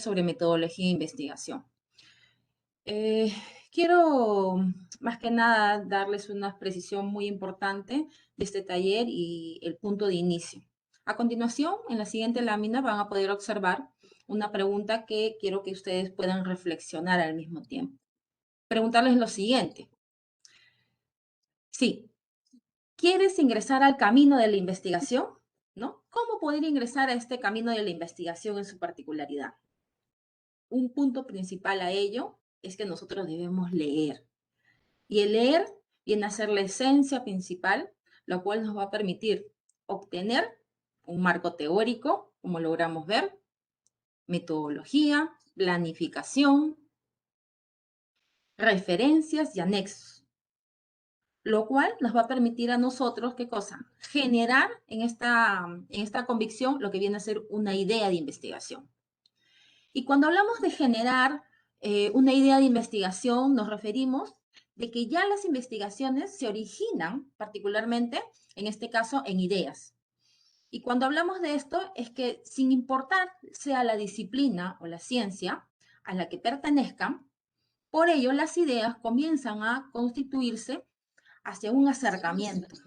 sobre metodología de investigación. Eh, Quiero más que nada darles una precisión muy importante de este taller y el punto de inicio. A continuación, en la siguiente lámina van a poder observar una pregunta que quiero que ustedes puedan reflexionar al mismo tiempo. Preguntarles lo siguiente. Sí, ¿quieres ingresar al camino de la investigación? ¿No? ¿Cómo poder ingresar a este camino de la investigación en su particularidad? Un punto principal a ello es que nosotros debemos leer. Y el leer viene a ser la esencia principal, lo cual nos va a permitir obtener un marco teórico, como logramos ver, metodología, planificación, referencias y anexos, lo cual nos va a permitir a nosotros, ¿qué cosa? Generar en esta convicción lo que viene a ser una idea de investigación. Y cuando hablamos de generar una idea de investigación, nos referimos de que ya las investigaciones se originan particularmente, en este caso, en ideas. Y cuando hablamos de esto, es que sin importar sea la disciplina o la ciencia a la que pertenezcan, por ello las ideas comienzan a constituirse hacia un acercamiento.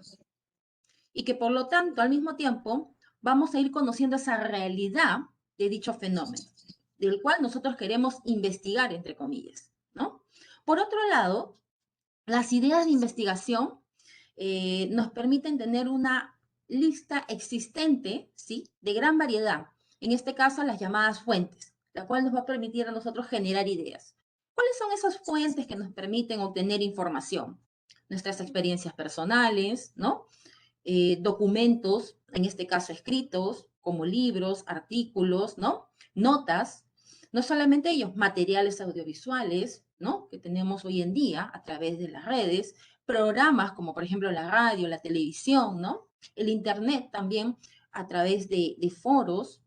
Y que por lo tanto, al mismo tiempo, vamos a ir conociendo esa realidad de dicho fenómeno, del cual nosotros queremos investigar, entre comillas, ¿no? Por otro lado, las ideas de investigación nos permiten tener una lista existente, ¿sí? De gran variedad. En este caso, las llamadas fuentes, la cual nos va a permitir a nosotros generar ideas. ¿Cuáles son esas fuentes que nos permiten obtener información? Nuestras experiencias personales, ¿no? Documentos, en este caso escritos, como libros, artículos, ¿no? Notas, no solamente ellos, materiales audiovisuales, ¿no? Que tenemos hoy en día a través de las redes, programas como por ejemplo la radio, la televisión, ¿no? El internet también a través de foros.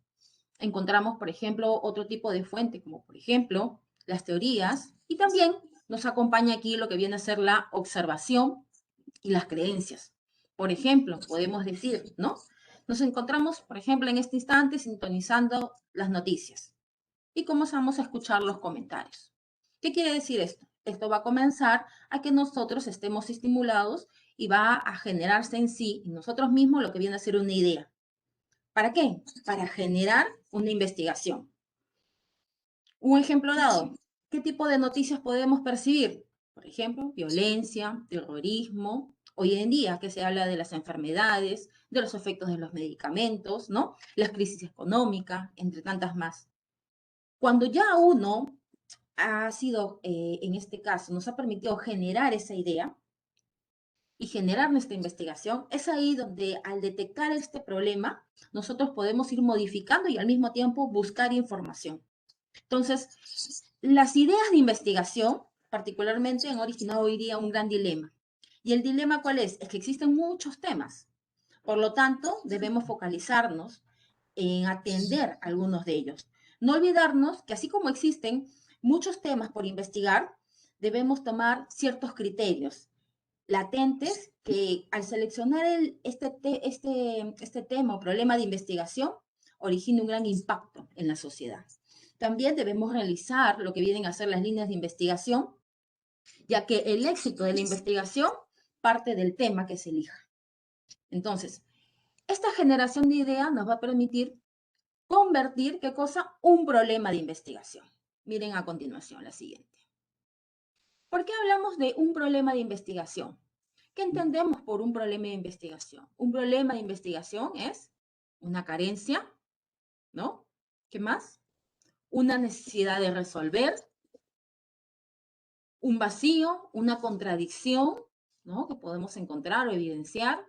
Encontramos, por ejemplo, otro tipo de fuente, como por ejemplo las teorías, y también nos acompaña aquí lo que viene a ser la observación y las creencias. Por ejemplo, podemos decir, ¿no? Nos encontramos, por ejemplo, en este instante sintonizando las noticias y comenzamos a escuchar los comentarios. ¿Qué quiere decir esto? Esto va a comenzar a que nosotros estemos estimulados y va a generarse en sí, en nosotros mismos, lo que viene a ser una idea. ¿Para qué? Para generar una investigación. Un ejemplo dado, ¿qué tipo de noticias podemos percibir? Por ejemplo, violencia, terrorismo. Hoy en día que se habla de las enfermedades, de los efectos de los medicamentos, ¿no? La crisis económica, entre tantas más. Cuando ya uno ha sido, en este caso, nos ha permitido generar esa idea y generar nuestra investigación, es ahí donde al detectar este problema, nosotros podemos ir modificando y al mismo tiempo buscar información. Entonces, las ideas de investigación, particularmente, han originado hoy día un gran dilema. ¿Y el dilema cuál es? Es que existen muchos temas. Por lo tanto, debemos focalizarnos en atender algunos de ellos. No olvidarnos que así como existen muchos temas por investigar, debemos tomar ciertos criterios latentes que al seleccionar este tema o problema de investigación, origina un gran impacto en la sociedad. También debemos realizar lo que vienen a ser las líneas de investigación, ya que el éxito de la investigación parte del tema que se elija. Entonces, esta generación de ideas nos va a permitir convertir, ¿qué cosa? Un problema de investigación. Miren a continuación la siguiente. ¿Por qué hablamos de un problema de investigación? ¿Qué entendemos por un problema de investigación? Un problema de investigación es una carencia, ¿no? ¿Qué más? Una necesidad de resolver, un vacío, una contradicción, ¿no? Que podemos encontrar o evidenciar,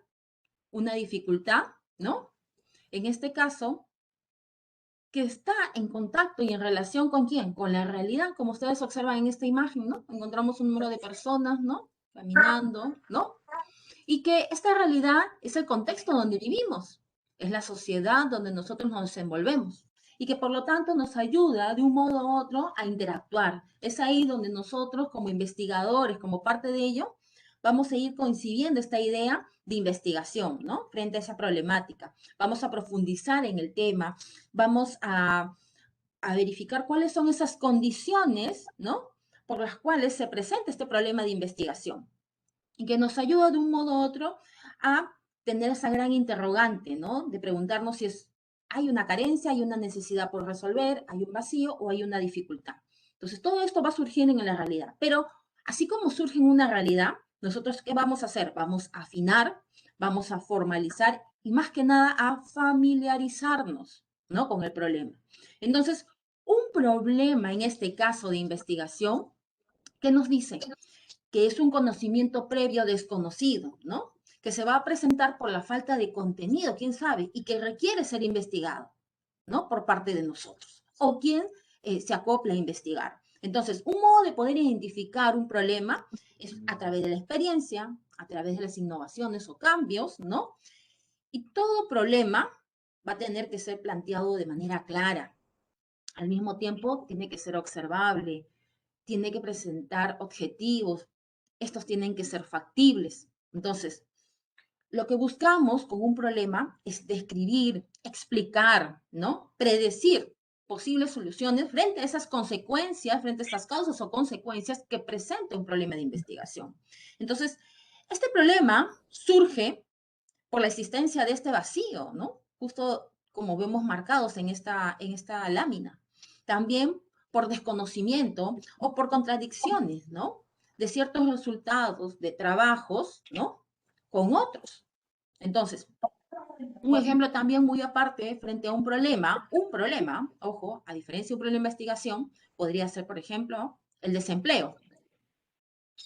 una dificultad, ¿no? En este caso, que está en contacto y en relación con quién, con la realidad, como ustedes observan en esta imagen, ¿no? Encontramos un número de personas, ¿no? Caminando, ¿no? Y que esta realidad es el contexto donde vivimos, es la sociedad donde nosotros nos desenvolvemos y que por lo tanto nos ayuda de un modo u otro a interactuar. Es ahí donde nosotros como investigadores, como parte de ello, vamos a ir concibiendo esta idea de investigación, ¿no? Frente a esa problemática. Vamos a profundizar en el tema, vamos a verificar cuáles son esas condiciones, ¿no? Por las cuales se presenta este problema de investigación y que nos ayuda de un modo u otro a tener esa gran interrogante, ¿no? De preguntarnos si hay una carencia, hay una necesidad por resolver, hay un vacío o hay una dificultad. Entonces, todo esto va surgiendo en la realidad. Pero así como surge en una realidad, nosotros, ¿qué vamos a hacer? Vamos a afinar, vamos a formalizar y más que nada a familiarizarnos, ¿no? Con el problema. Entonces, un problema en este caso de investigación, ¿qué nos dice? Que es un conocimiento previo desconocido, ¿no? Que se va a presentar por la falta de contenido, quién sabe, y que requiere ser investigado, ¿no? Por parte de nosotros. O quien se acopla a investigar. Entonces, un modo de poder identificar un problema es a través de la experiencia, a través de las innovaciones o cambios, ¿no? Y todo problema va a tener que ser planteado de manera clara. Al mismo tiempo, tiene que ser observable, tiene que presentar objetivos, estos tienen que ser factibles. Entonces, lo que buscamos con un problema es describir, explicar, ¿no? Predecir posibles soluciones frente a esas consecuencias, frente a estas causas o consecuencias que presenta un problema de investigación. Entonces, este problema surge por la existencia de este vacío, ¿no? Justo como vemos marcados en esta lámina. También por desconocimiento o por contradicciones, ¿no? De ciertos resultados de trabajos, ¿no? Con otros. Entonces, un ejemplo también muy aparte frente a un problema, ojo, a diferencia de un problema de investigación, podría ser, por ejemplo, el desempleo.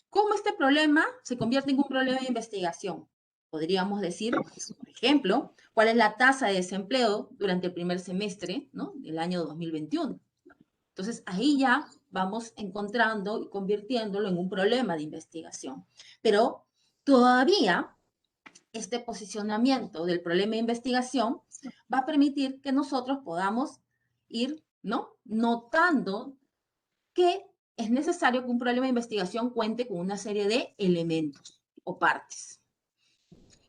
¿Cómo este problema se convierte en un problema de investigación? Podríamos decir, por ejemplo, cuál es la tasa de desempleo durante el primer semestre, ¿no? Del año 2021. Entonces, ahí ya vamos encontrando y convirtiéndolo en un problema de investigación. Pero todavía este posicionamiento del problema de investigación va a permitir que nosotros podamos ir, ¿no? Notando que es necesario que un problema de investigación cuente con una serie de elementos o partes.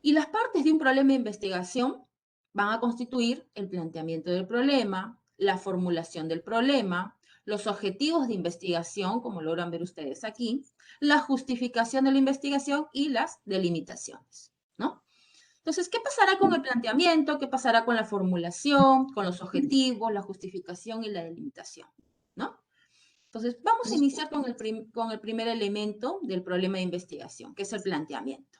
Y las partes de un problema de investigación van a constituir el planteamiento del problema, la formulación del problema, los objetivos de investigación, como logran ver ustedes aquí, la justificación de la investigación y las delimitaciones, ¿no? Entonces, ¿qué pasará con el planteamiento? ¿Qué pasará con la formulación, con los objetivos, la justificación y la delimitación? ¿No? Entonces, vamos a iniciar con el primer elemento del problema de investigación, que es el planteamiento.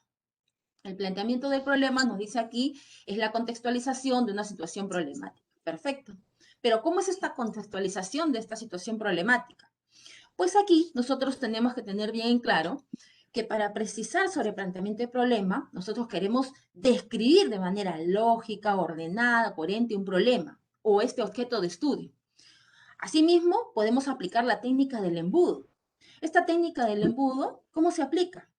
El planteamiento del problema, nos dice aquí, es la contextualización de una situación problemática. Perfecto. Pero ¿cómo es esta contextualización de esta situación problemática? Pues aquí nosotros tenemos que tener bien en claro que para precisar sobre el planteamiento del problema, nosotros queremos describir de manera lógica, ordenada, coherente un problema o este objeto de estudio. Asimismo, podemos aplicar la técnica del embudo. Esta técnica del embudo, ¿cómo se aplica?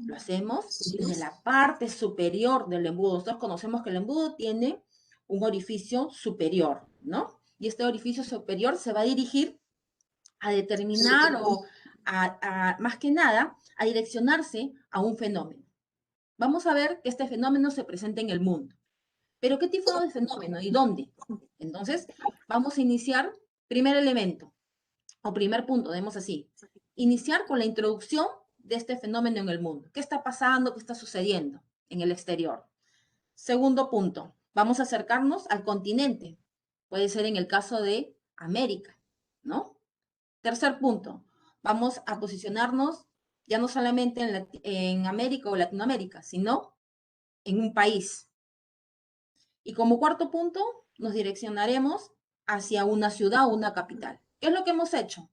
Lo hacemos desde la parte superior del embudo. Nosotros conocemos que el embudo tiene un orificio superior, ¿no? Y este orificio superior se va a dirigir a determinar o más que nada, a direccionarse a un fenómeno. Vamos a ver que este fenómeno se presenta en el mundo. Pero ¿qué tipo de fenómeno y dónde? Entonces, vamos a iniciar primer elemento o primer punto, demos así. Iniciar con la introducción de este fenómeno en el mundo. ¿Qué está pasando? ¿Qué está sucediendo en el exterior? Segundo punto, vamos a acercarnos al continente. Puede ser en el caso de América, ¿no? Tercer punto, vamos a posicionarnos ya no solamente en América o Latinoamérica, sino en un país. Y como cuarto punto, nos direccionaremos hacia una ciudad o una capital. ¿Qué es lo que hemos hecho?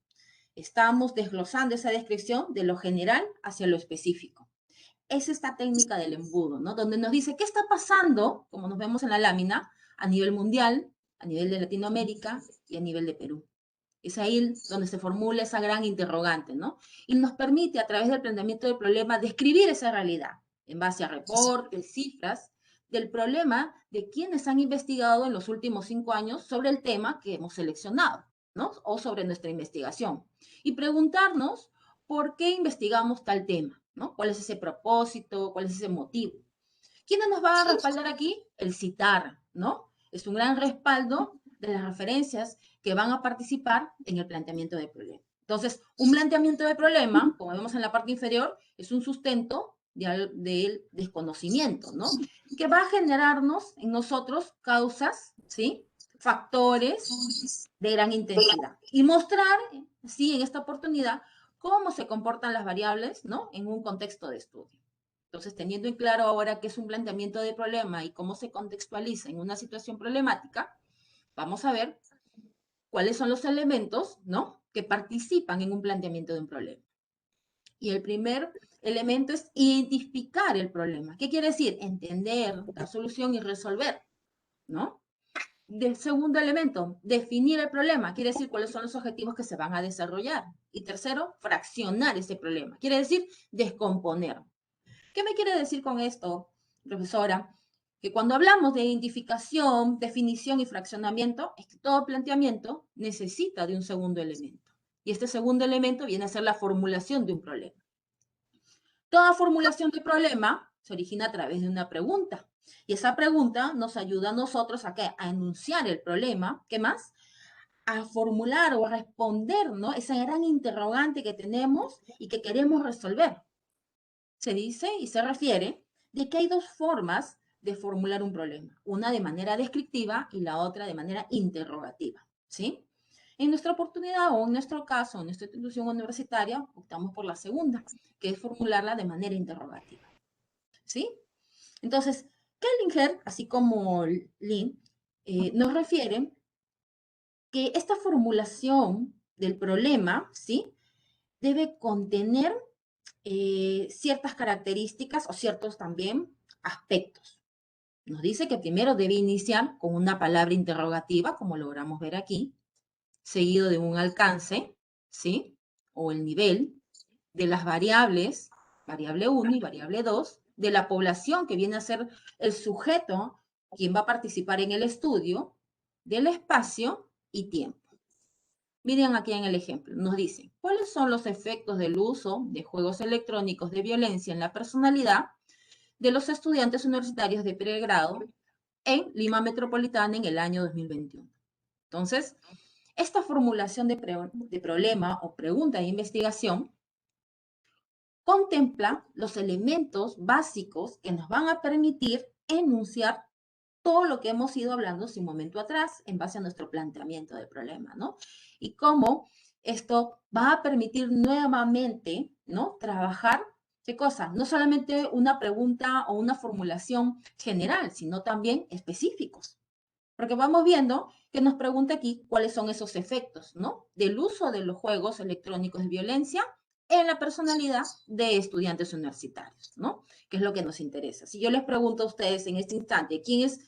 Estamos desglosando esa descripción de lo general hacia lo específico. Es esta técnica del embudo, ¿no? Donde nos dice qué está pasando, como nos vemos en la lámina, a nivel mundial, a nivel de Latinoamérica y a nivel de Perú. Es ahí donde se formula esa gran interrogante, ¿no? Y nos permite, a través del planteamiento del problema, describir esa realidad en base a reportes, cifras, del problema de quienes han investigado en los últimos 5 años sobre el tema que hemos seleccionado, ¿no? O sobre nuestra investigación. Y preguntarnos por qué investigamos tal tema, ¿no? ¿Cuál es ese propósito? ¿Cuál es ese motivo? ¿Quiénes nos van a respaldar aquí? El citar, ¿no? Es un gran respaldo de las referencias que van a participar en el planteamiento del problema. Entonces, un planteamiento de problema, como vemos en la parte inferior, es un sustento del desconocimiento, ¿no? Que va a generarnos en nosotros causas, ¿sí? Factores de gran intensidad. Y mostrar, sí, en esta oportunidad, cómo se comportan las variables, ¿no? En un contexto de estudio. Entonces, teniendo en claro ahora qué es un planteamiento de problema y cómo se contextualiza en una situación problemática, vamos a ver cuáles son los elementos, ¿no? Que participan en un planteamiento de un problema. Y el primer elemento es identificar el problema. ¿Qué quiere decir? Entender, dar solución y resolver, ¿no? Del segundo elemento, definir el problema. Quiere decir cuáles son los objetivos que se van a desarrollar. Y tercero, fraccionar ese problema. Quiere decir descomponer. ¿Qué me quiere decir con esto, profesora? Que cuando hablamos de identificación, definición y fraccionamiento, es que todo planteamiento necesita de un segundo elemento. Y este segundo elemento viene a ser la formulación de un problema. Toda formulación de problema se origina a través de una pregunta. Y esa pregunta nos ayuda a nosotros a enunciar el problema. ¿Qué más? A formular o a responder, ¿no? Esa gran interrogante que tenemos y que queremos resolver. Se dice y se refiere de que hay dos formas de formular un problema, una de manera descriptiva y la otra de manera interrogativa, ¿sí? En nuestra oportunidad o en nuestro caso, en nuestra institución universitaria, optamos por la segunda, que es formularla de manera interrogativa, ¿sí? Entonces, Kellinger, así como Lin, nos refieren que esta formulación del problema, ¿sí? Debe contener ciertas características o ciertos también aspectos. Nos dice que primero debe iniciar con una palabra interrogativa, como logramos ver aquí, seguido de un alcance, ¿sí? O el nivel de las variables, variable 1 y variable 2, de la población que viene a ser el sujeto, quien va a participar en el estudio, del espacio y tiempo. Miren aquí en el ejemplo, nos dicen, ¿cuáles son los efectos del uso de juegos electrónicos de violencia en la personalidad de los estudiantes universitarios de pregrado en Lima Metropolitana en el año 2021? Entonces, esta formulación de problema o pregunta de investigación contempla los elementos básicos que nos van a permitir enunciar todo lo que hemos ido hablando hace un momento atrás en base a nuestro planteamiento del problema, ¿no? Y cómo esto va a permitir nuevamente, ¿no? Trabajar, ¿qué cosa? No solamente una pregunta o una formulación general, sino también específicos. Porque vamos viendo que nos pregunta aquí cuáles son esos efectos, ¿no? Del uso de los juegos electrónicos de violencia en la personalidad de estudiantes universitarios, ¿no? Que es lo que nos interesa. Si yo les pregunto a ustedes en este instante quién es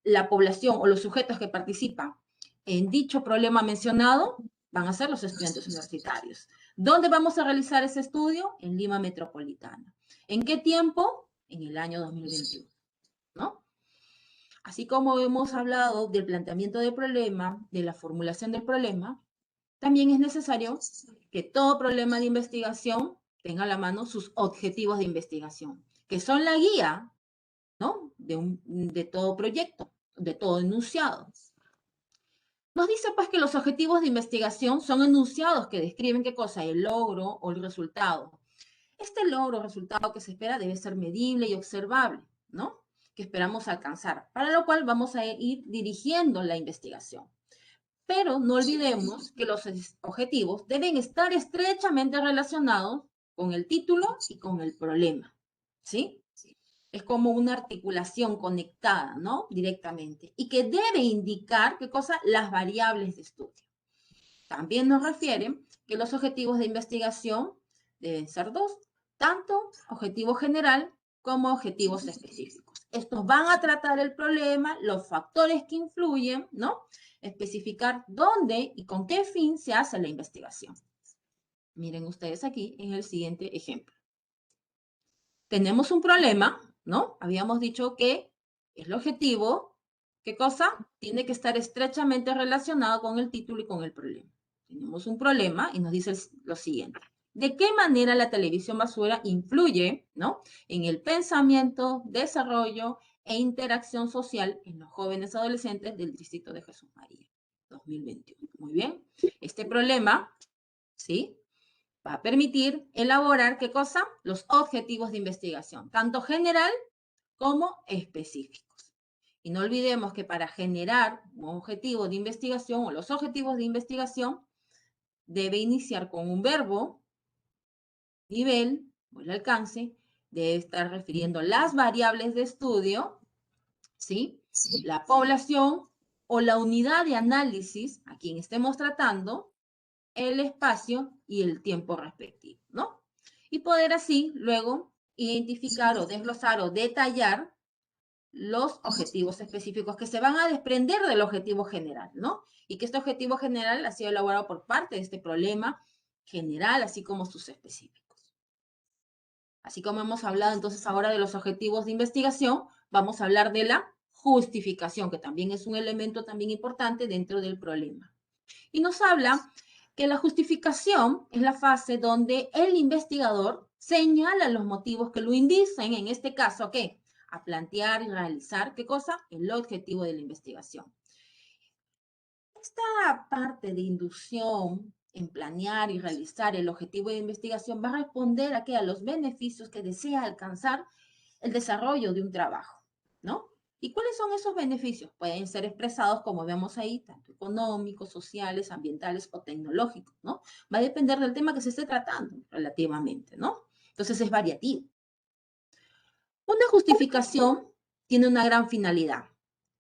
la población o los sujetos que participan en dicho problema mencionado, van a ser los estudiantes universitarios. ¿Dónde vamos a realizar ese estudio? En Lima Metropolitana. ¿En qué tiempo? En el año 2021, ¿no? Así como hemos hablado del planteamiento del problema, de la formulación del problema, también es necesario que todo problema de investigación tenga a la mano sus objetivos de investigación, que son la guía, ¿no? de todo proyecto, de todo enunciado. Nos dice pues que los objetivos de investigación son enunciados que describen qué cosa, el logro o el resultado. Este logro o resultado que se espera debe ser medible y observable, ¿no? Que esperamos alcanzar, para lo cual vamos a ir dirigiendo la investigación. Pero no olvidemos que los objetivos deben estar estrechamente relacionados con el título y con el problema, ¿sí? Es como una articulación conectada, ¿no? Directamente. Y que debe indicar, ¿qué cosa? Las variables de estudio. También nos refieren que los objetivos de investigación deben ser dos, tanto objetivo general como objetivos específicos. Estos van a tratar el problema, los factores que influyen, ¿no? Especificar dónde y con qué fin se hace la investigación. Miren ustedes aquí en el siguiente ejemplo. Tenemos un problema, ¿no? Habíamos dicho que el objetivo, ¿qué cosa? Tiene que estar estrechamente relacionado con el título y con el problema. Tenemos un problema y nos dice lo siguiente. ¿De qué manera la televisión basura influye, ¿no? En el pensamiento, desarrollo e interacción social en los jóvenes adolescentes del distrito de Jesús María? 2021. Muy bien. Este problema, ¿sí?, va a permitir elaborar, ¿qué cosa? Los objetivos de investigación, tanto general como específicos. Y no olvidemos que para generar un objetivo de investigación o los objetivos de investigación, debe iniciar con un verbo, nivel o el alcance, debe estar refiriendo las variables de estudio, ¿sí?, la población o la unidad de análisis a quien estemos tratando, el espacio y el tiempo respectivo, ¿no? Y poder así luego identificar o desglosar o detallar los objetivos específicos que se van a desprender del objetivo general, ¿no? Y que este objetivo general ha sido elaborado por parte de este problema general, así como sus específicos. Así como hemos hablado entonces ahora de los objetivos de investigación, vamos a hablar de la justificación, que también es un elemento también importante dentro del problema. Y nos habla que la justificación es la fase donde el investigador señala los motivos que lo inducen, en este caso, ¿qué? A plantear y realizar, ¿qué cosa? El objetivo de la investigación. Esta parte de inducción en planear y realizar el objetivo de investigación va a responder a, ¿qué?, a los beneficios que desea alcanzar el desarrollo de un trabajo, ¿no? ¿Y cuáles son esos beneficios? Pueden ser expresados, como vemos ahí, tanto económicos, sociales, ambientales o tecnológicos, ¿no? Va a depender del tema que se esté tratando relativamente, ¿no? Entonces es variativo. Una justificación tiene una gran finalidad,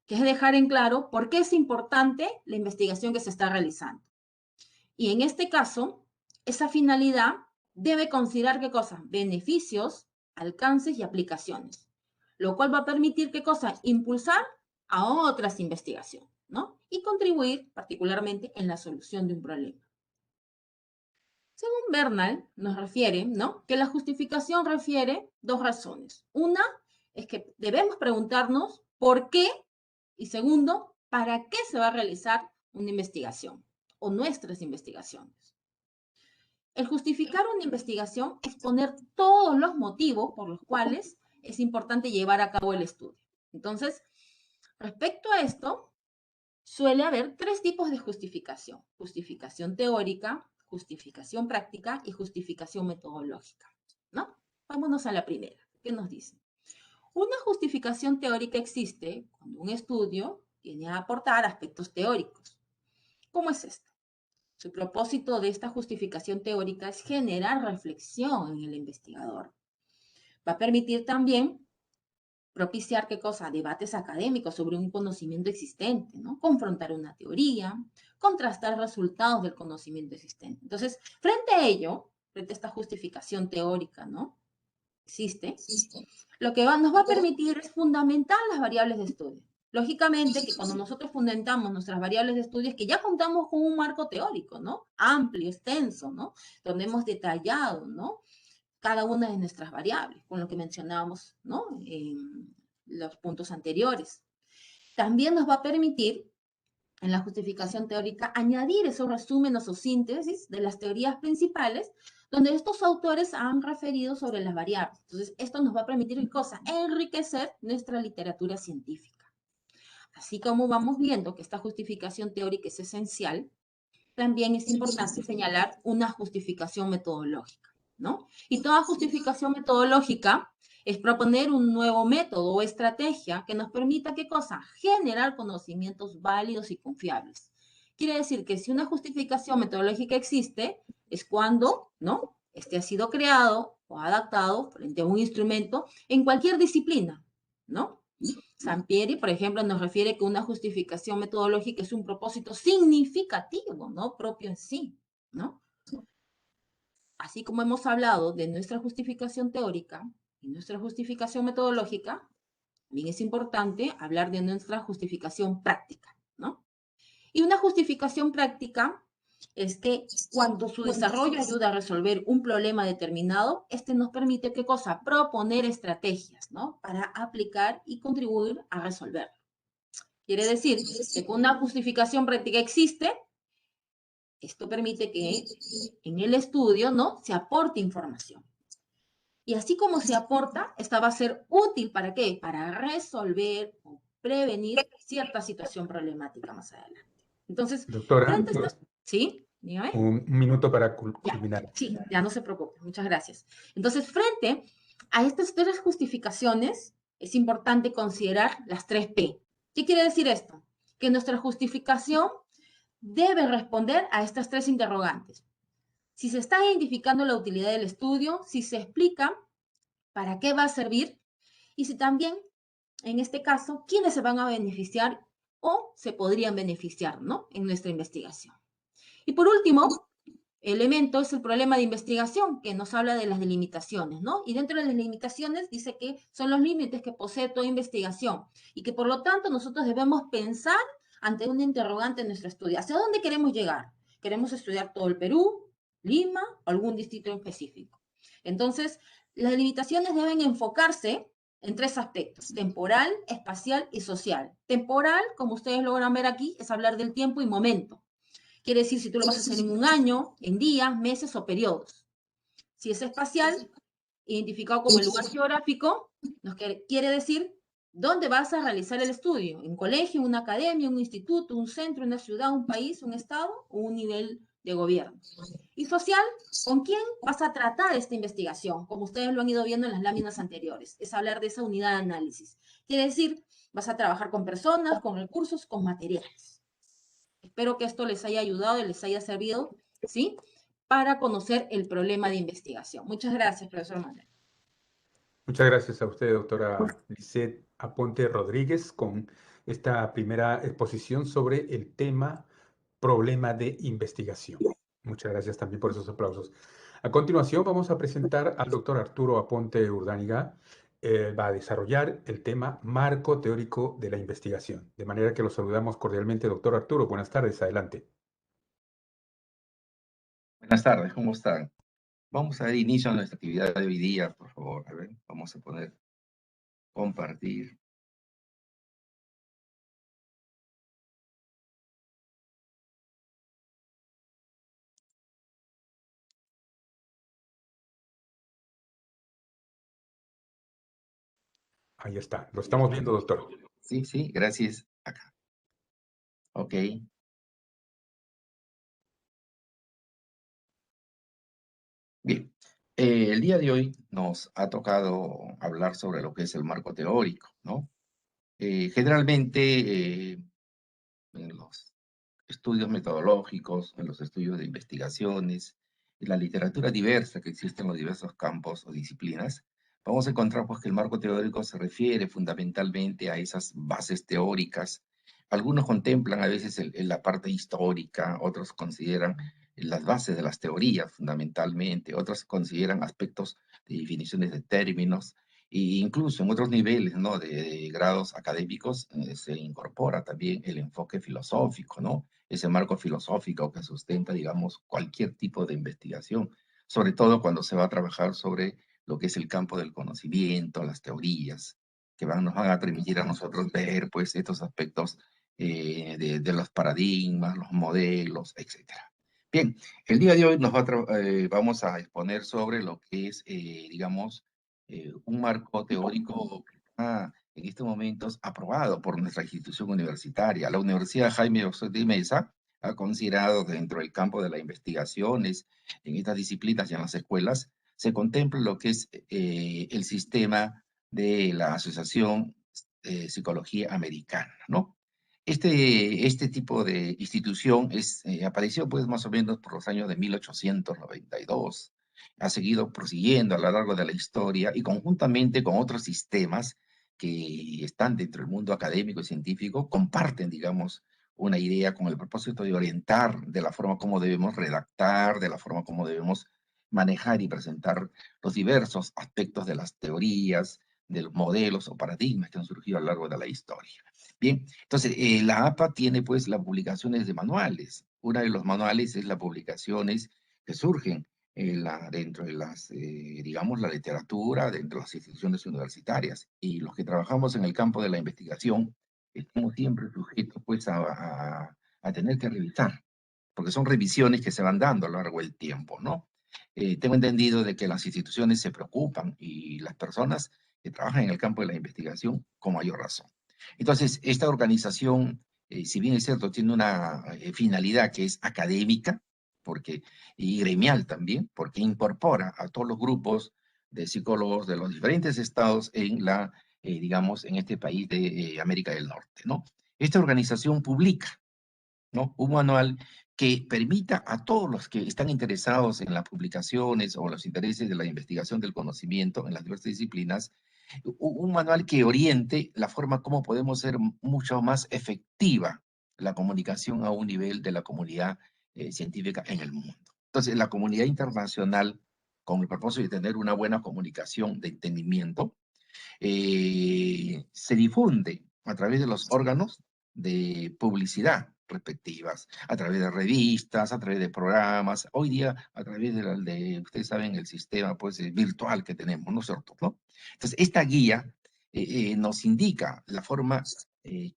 que es dejar en claro por qué es importante la investigación que se está realizando. Y en este caso, esa finalidad debe considerar, ¿qué cosa? Beneficios, alcances y aplicaciones, lo cual va a permitir, ¿qué cosa? Impulsar a otras investigaciones, ¿no? Y contribuir particularmente en la solución de un problema. Según Bernal, nos refiere, ¿no?, que la justificación refiere dos razones. Una es que debemos preguntarnos por qué, y segundo, para qué se va a realizar una investigación o nuestras investigaciones. El justificar una investigación es poner todos los motivos por los cuales es importante llevar a cabo el estudio. Entonces, respecto a esto, suele haber tres tipos de justificación: justificación teórica, justificación práctica y justificación metodológica, ¿no? Vámonos a la primera. ¿Qué nos dice? Una justificación teórica existe cuando un estudio viene a aportar aspectos teóricos. ¿Cómo es esto? Su propósito de esta justificación teórica es generar reflexión en el investigador. Va a permitir también propiciar, ¿qué cosa? Debates académicos sobre un conocimiento existente, ¿no? Confrontar una teoría, contrastar resultados del conocimiento existente. Entonces, frente a ello, frente a esta justificación teórica, ¿no?, existe, lo que nos va a permitir es fundamentar las variables de estudio. Lógicamente que cuando nosotros fundamentamos nuestras variables de estudio es que ya contamos con un marco teórico, ¿no?, amplio, extenso, ¿no?, donde hemos detallado, ¿no?, cada una de nuestras variables, con lo que mencionábamos, ¿no?, en los puntos anteriores. También nos va a permitir, en la justificación teórica, añadir esos resúmenes o síntesis de las teorías principales, donde estos autores han referido sobre las variables. Entonces, esto nos va a permitir, ¿qué cosa? Enriquecer nuestra literatura científica. Así como vamos viendo que esta justificación teórica es esencial, también es importante señalar una justificación metodológica, ¿no? Y toda justificación metodológica es proponer un nuevo método o estrategia que nos permita, ¿qué cosa? Generar conocimientos válidos y confiables. Quiere decir que si una justificación metodológica existe, es cuando, ¿no?, este ha sido creado o adaptado frente a un instrumento en cualquier disciplina, ¿no? Sampieri, por ejemplo, nos refiere que una justificación metodológica es un propósito significativo, ¿no?, propio en sí, ¿no? Así como hemos hablado de nuestra justificación teórica y nuestra justificación metodológica, también es importante hablar de nuestra justificación práctica, ¿no? Y una justificación práctica es que cuando su desarrollo ayuda a resolver un problema determinado, este nos permite, ¿qué cosa? Proponer estrategias, ¿no?, para aplicar y contribuir a resolverlo. Quiere decir que con una justificación práctica existe, esto permite que en el estudio, ¿no?, se aporte información. Y así como se aporta, esta va a ser útil, ¿para qué? Para resolver o prevenir cierta situación problemática más adelante. Entonces, Doctora, frente a estas... ¿Sí? Dígame. un minuto para Ya, culminar. sí, ya no se preocupe. Muchas gracias. Entonces, frente a estas tres justificaciones, es importante considerar las tres P. ¿Qué quiere decir esto? Que nuestra justificación debe responder a estas tres interrogantes. Si se está identificando la utilidad del estudio, si se explica para qué va a servir y si también, en este caso, quiénes se van a beneficiar o se podrían beneficiar, ¿no? En nuestra investigación. Y por último, elemento es el problema de investigación, que nos habla de las delimitaciones, ¿no? Y dentro de las limitaciones dice que son los límites que posee toda investigación y que por lo tanto nosotros debemos pensar ante un interrogante en nuestro estudio. ¿Hacia dónde queremos llegar? ¿Queremos estudiar todo el Perú, Lima o algún distrito en específico? Entonces, las limitaciones deben enfocarse en tres aspectos: temporal, espacial y social. Temporal, como ustedes logran ver aquí, es hablar del tiempo y momento. Quiere decir si tú lo vas a hacer en un año, en días, meses o periodos. Si es espacial, identificado como el lugar geográfico, nos quiere decir dónde vas a realizar el estudio. ¿En un colegio, una academia, un instituto, un centro, una ciudad, un país, un estado o un nivel de gobierno? Y social, ¿con quién vas a tratar esta investigación? Como ustedes lo han ido viendo en las láminas anteriores, es hablar de esa unidad de análisis. Quiere decir, vas a trabajar con personas, con recursos, con materiales. Espero que esto les haya ayudado y les haya servido, ¿sí? Para conocer el problema de investigación. Muchas gracias, profesor Manuel. Muchas gracias a usted, doctora Lisset Aponte Rodríguez, con esta primera exposición sobre el tema problema de investigación. Muchas gracias también por esos aplausos. A continuación vamos a presentar al doctor Arturo Aponte Urdániga. Va a desarrollar el tema marco teórico de la investigación. De manera que lo saludamos cordialmente, doctor Arturo. Buenas tardes, adelante. Buenas tardes, ¿cómo están? Vamos a dar inicio a nuestra actividad de hoy día, por favor. A ver, vamos a poner compartir. Ahí está. Lo estamos viendo, doctor. Sí, sí, gracias. Acá. Ok. Bien. El día de hoy nos ha tocado hablar sobre lo que es el marco teórico, ¿no? Generalmente, en los estudios metodológicos, en los estudios de investigaciones, en la literatura diversa que existe en los diversos campos o disciplinas, vamos a encontrar pues, que el marco teórico se refiere fundamentalmente a esas bases teóricas. Algunos contemplan a veces la parte histórica, otros consideran las bases de las teorías fundamentalmente, otros consideran aspectos de definiciones de términos, e incluso en otros niveles, ¿no? de grados académicos se incorpora también el enfoque filosófico, ¿no? Ese marco filosófico que sustenta, digamos, cualquier tipo de investigación, sobre todo cuando se va a trabajar sobre lo que es el campo del conocimiento, las teorías, que nos van a permitir a nosotros ver, pues, estos aspectos de los paradigmas, los modelos, etcétera. Bien, el día de hoy vamos a exponer sobre lo que es, digamos, un marco teórico que está en estos momentos aprobado por nuestra institución universitaria. La Universidad Jaime Osorno de Mesa ha considerado que dentro del campo de las investigaciones en estas disciplinas y en las escuelas se contempla lo que es el sistema de la Asociación Psicología Americana, ¿no? Este tipo de institución apareció pues más o menos por los años de 1892. Ha seguido prosiguiendo a lo largo de la historia y conjuntamente con otros sistemas que están dentro del mundo académico y científico, comparten, digamos, una idea con el propósito de orientar de la forma como debemos redactar, de la forma como debemos manejar y presentar los diversos aspectos de las teorías, de los modelos o paradigmas que han surgido a lo largo de la historia. Bien, entonces la APA tiene pues las publicaciones de manuales. Una de los manuales es las publicaciones que surgen dentro de las, digamos, la literatura, dentro de las instituciones universitarias. Y los que trabajamos en el campo de la investigación estamos siempre sujetos pues a tener que revisar, porque son revisiones que se van dando a lo largo del tiempo, ¿no? Tengo entendido de que las instituciones se preocupan y las personas que trabajan en el campo de la investigación con mayor razón. Entonces, esta organización si bien es cierto, tiene una finalidad que es académica y gremial también, porque incorpora a todos los grupos de psicólogos de los diferentes estados en digamos, en este país de América del Norte, ¿no? Esta organización publica, ¿no?, un manual que permita a todos los que están interesados en las publicaciones o los intereses de la investigación del conocimiento en las diversas disciplinas, un manual que oriente la forma como podemos ser mucho más efectiva la comunicación a un nivel de la comunidad científica en el mundo. Entonces, la comunidad internacional, con el propósito de tener una buena comunicación de entendimiento, se difunde a través de los órganos de publicidad respectivas, a través de revistas, a través de programas, hoy día a través ustedes saben, el sistema pues, virtual que tenemos, ¿no es cierto?, ¿no? Entonces, esta guía nos indica la forma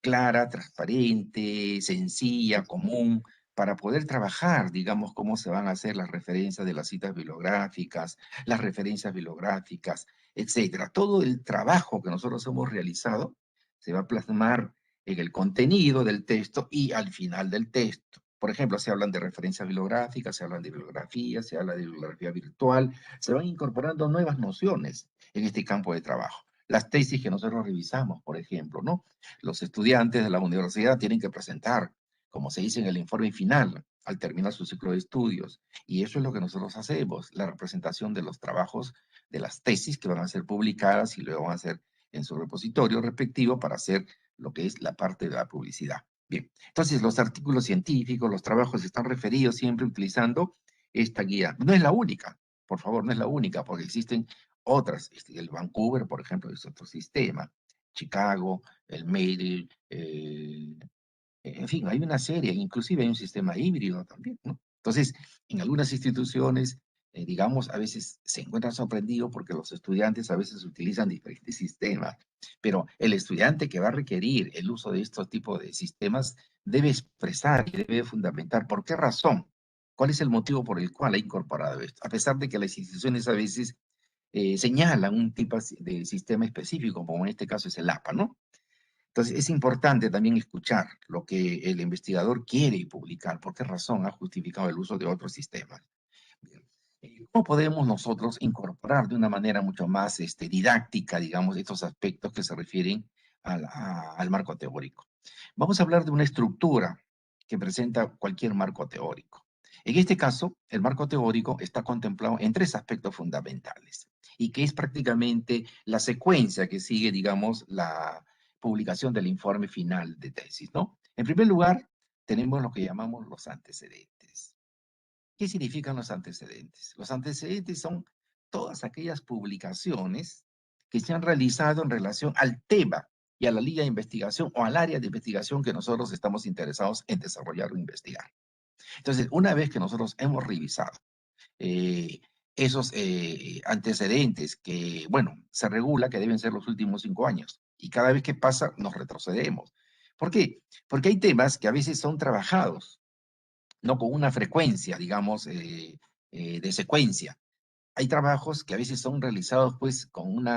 clara, transparente, sencilla, común, para poder trabajar, digamos, cómo se van a hacer las referencias de las citas bibliográficas, las referencias bibliográficas, etcétera. Todo el trabajo que nosotros hemos realizado se va a plasmar en el contenido del texto y al final del texto. Por ejemplo, se hablan de referencias bibliográficas, se hablan de bibliografía, se habla de bibliografía virtual, se van incorporando nuevas nociones en este campo de trabajo. Las tesis que nosotros revisamos, por ejemplo, ¿no? Los estudiantes de la universidad tienen que presentar, como se dice en el informe final, al terminar su ciclo de estudios. Y eso es lo que nosotros hacemos, la representación de los trabajos, de las tesis que van a ser publicadas y luego van a ser en su repositorio respectivo para hacer lo que es la parte de la publicidad. Bien, entonces los artículos científicos, los trabajos están referidos siempre utilizando esta guía. No es la única, por favor, no es la única, porque existen otras. El Vancouver, por ejemplo, es otro sistema. Chicago, el Mail, en fin, hay una serie, inclusive hay un sistema híbrido también, ¿no? Entonces, en algunas instituciones, digamos, a veces se encuentran sorprendidos porque los estudiantes a veces utilizan diferentes sistemas, pero el estudiante que va a requerir el uso de estos tipos de sistemas debe expresar y debe fundamentar por qué razón, cuál es el motivo por el cual ha incorporado esto, a pesar de que las instituciones a veces señalan un tipo de sistema específico, como en este caso es el APA, ¿no? Entonces, es importante también escuchar lo que el investigador quiere publicar, por qué razón ha justificado el uso de otros sistemas. Bien. ¿Cómo podemos nosotros incorporar de una manera mucho más didáctica, digamos, estos aspectos que se refieren al marco teórico? Vamos a hablar de una estructura que presenta cualquier marco teórico. En este caso, el marco teórico está contemplado en tres aspectos fundamentales y que es prácticamente la secuencia que sigue, digamos, la publicación del informe final de tesis, ¿no? En primer lugar, tenemos lo que llamamos los antecedentes. ¿Qué significan los antecedentes? Los antecedentes son todas aquellas publicaciones que se han realizado en relación al tema y a la línea de investigación o al área de investigación que nosotros estamos interesados en desarrollar o investigar. Entonces, una vez que nosotros hemos revisado esos antecedentes que, bueno, se regula que deben ser los últimos 5 años y cada vez que pasa nos retrocedemos. ¿Por qué? Porque hay temas que a veces son trabajados no con una frecuencia, digamos, de secuencia. Hay trabajos que a veces son realizados pues con un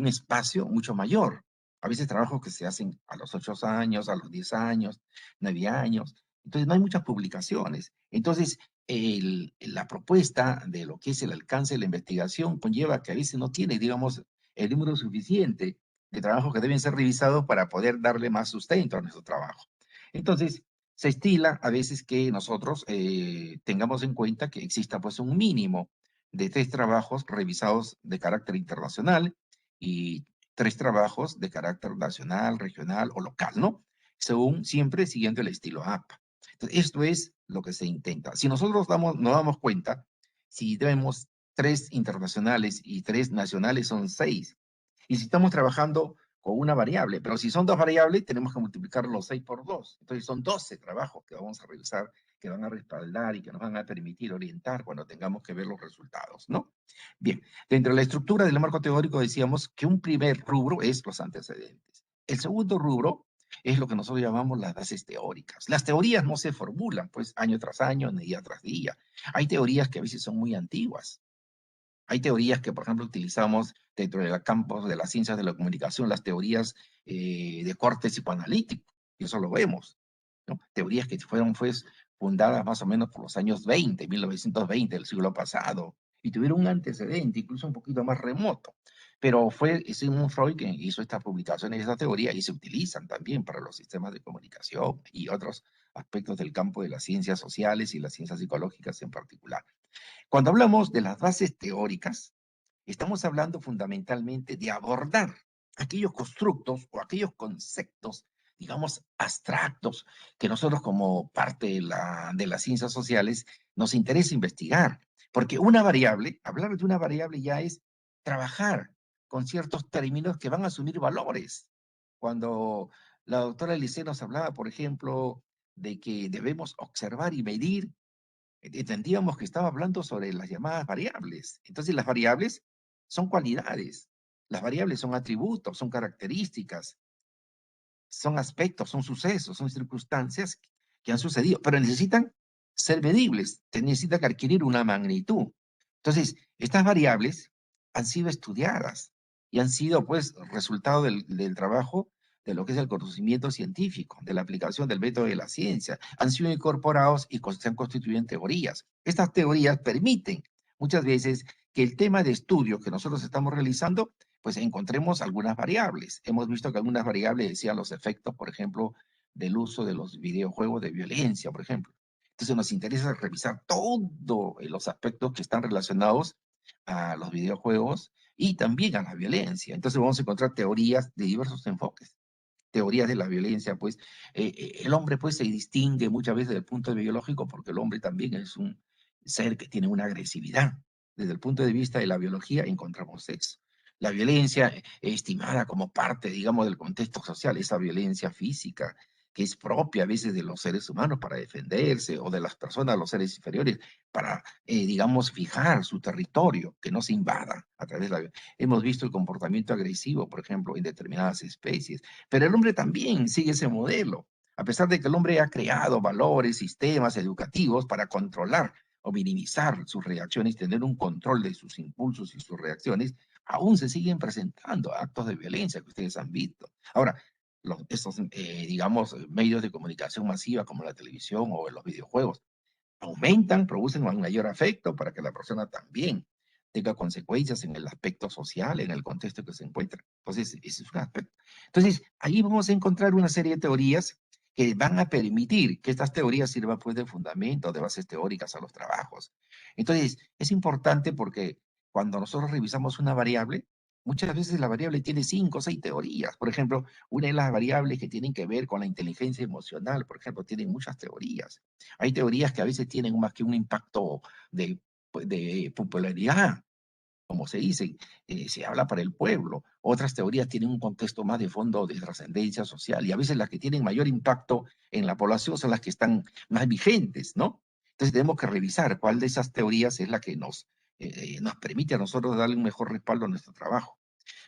espacio mucho mayor. A veces trabajos que se hacen a los 8 años, a los 10 años, 9 años. Entonces no hay muchas publicaciones. Entonces la propuesta de lo que es el alcance de la investigación conlleva que a veces no tiene, digamos, el número suficiente de trabajos que deben ser revisados para poder darle más sustento a nuestro trabajo. Entonces, se estila a veces que nosotros tengamos en cuenta que exista pues un mínimo de 3 trabajos revisados de carácter internacional y 3 trabajos de carácter nacional, regional o local, ¿no? Según siempre siguiendo el estilo APA. Entonces, esto es lo que se intenta. Si nosotros nos damos cuenta, si tenemos 3 internacionales y 3 nacionales, son 6. Y si estamos trabajando con una variable, pero si son 2 variables, tenemos que multiplicar los 6 por 2. Entonces son 12 trabajos que vamos a realizar, que van a respaldar y que nos van a permitir orientar cuando tengamos que ver los resultados, ¿no? Bien, dentro de la estructura del marco teórico decíamos que un primer rubro es los antecedentes. El segundo rubro es lo que nosotros llamamos las bases teóricas. Las teorías no se formulan, pues, año tras año, ni día tras día. Hay teorías que a veces son muy antiguas. Hay teorías que, por ejemplo, utilizamos dentro de los campos de las ciencias de la comunicación, las teorías de corte psicoanalítico, y eso lo vemos, ¿no? Teorías que fueron pues, fundadas más o menos por los años 20, 1920 del siglo pasado, y tuvieron un antecedente incluso un poquito más remoto. Pero fue Sigmund Freud quien hizo estas publicaciones y esta teoría, y se utilizan también para los sistemas de comunicación y otros aspectos del campo de las ciencias sociales y las ciencias psicológicas en particular. Cuando hablamos de las bases teóricas, estamos hablando fundamentalmente de abordar aquellos constructos o aquellos conceptos, digamos, abstractos, que nosotros como parte de las ciencias sociales nos interesa investigar. Porque una variable, hablar de una variable ya es trabajar con ciertos términos que van a asumir valores. Cuando la doctora Elisée nos hablaba, por ejemplo, de que debemos observar y medir, entendíamos que estaba hablando sobre las llamadas variables. Entonces, las variables son cualidades, las variables son atributos, son características, son aspectos, son sucesos, son circunstancias que han sucedido, pero necesitan ser medibles, necesitan adquirir una magnitud. Entonces, estas variables han sido estudiadas y han sido, pues, resultado del trabajo de lo que es el conocimiento científico, de la aplicación del método de la ciencia. Han sido incorporados y se han constituido en teorías. Estas teorías permiten muchas veces que el tema de estudio que nosotros estamos realizando pues encontremos algunas variables. Hemos visto que algunas variables decían los efectos, por ejemplo, del uso de los videojuegos de violencia, por ejemplo. Entonces nos interesa revisar todos los aspectos que están relacionados a los videojuegos y también a la violencia. Entonces vamos a encontrar teorías de diversos enfoques. Teorías de la violencia, pues el hombre pues se distingue muchas veces desde el punto de vista biológico porque el hombre también es un ser que tiene una agresividad. Desde el punto de vista de la biología encontramos eso. La violencia estimada como parte, digamos, del contexto social, esa violencia física que es propia a veces de los seres humanos para defenderse o de las personas, los seres inferiores, para, digamos, fijar su territorio, que no se invada a través de la violencia. Hemos visto el comportamiento agresivo, por ejemplo, en determinadas especies, pero el hombre también sigue ese modelo, a pesar de que el hombre ha creado valores, sistemas educativos para controlar o minimizar sus reacciones, tener un control de sus impulsos y sus reacciones, aún se siguen presentando actos de violencia que ustedes han visto. Ahora, estos, digamos, medios de comunicación masiva como la televisión o los videojuegos aumentan, producen un mayor afecto para que la persona también tenga consecuencias en el aspecto social, en el contexto que se encuentra. Entonces, ese es un aspecto. Entonces, ahí vamos a encontrar una serie de teorías que van a permitir que estas teorías sirvan pues de fundamento, de bases teóricas a los trabajos. Entonces, es importante porque cuando nosotros revisamos una variable, muchas veces la variable tiene 5 o 6 teorías. Por ejemplo, una de las variables que tienen que ver con la inteligencia emocional, por ejemplo, tienen muchas teorías. Hay teorías que a veces tienen más que un impacto de, de popularidad, como se dice, se habla para el pueblo. Otras teorías tienen un contexto más de fondo de trascendencia social y a veces las que tienen mayor impacto en la población son las que están más vigentes, ¿no? Entonces tenemos que revisar cuál de esas teorías es la que nos permite a nosotros darle un mejor respaldo a nuestro trabajo.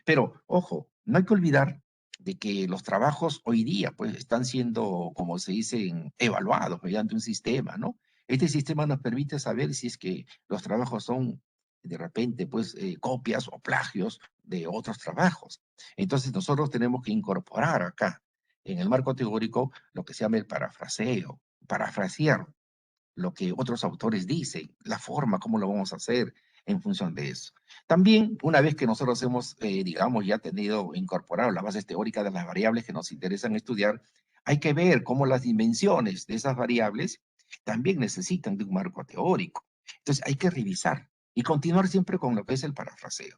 Pero, ojo, no hay que olvidar de que los trabajos hoy día pues están siendo, como se dice, evaluados mediante un sistema, ¿no? Este sistema nos permite saber si es que los trabajos son de repente pues copias o plagios de otros trabajos. Entonces nosotros tenemos que incorporar acá en el marco teórico lo que se llama el parafraseo, parafrasear lo que otros autores dicen, la forma, cómo lo vamos a hacer en función de eso. También, una vez que nosotros hemos, digamos, ya tenido incorporado las bases teóricas de las variables que nos interesan estudiar, hay que ver cómo las dimensiones de esas variables también necesitan de un marco teórico. Entonces, hay que revisar y continuar siempre con lo que es el parafraseo.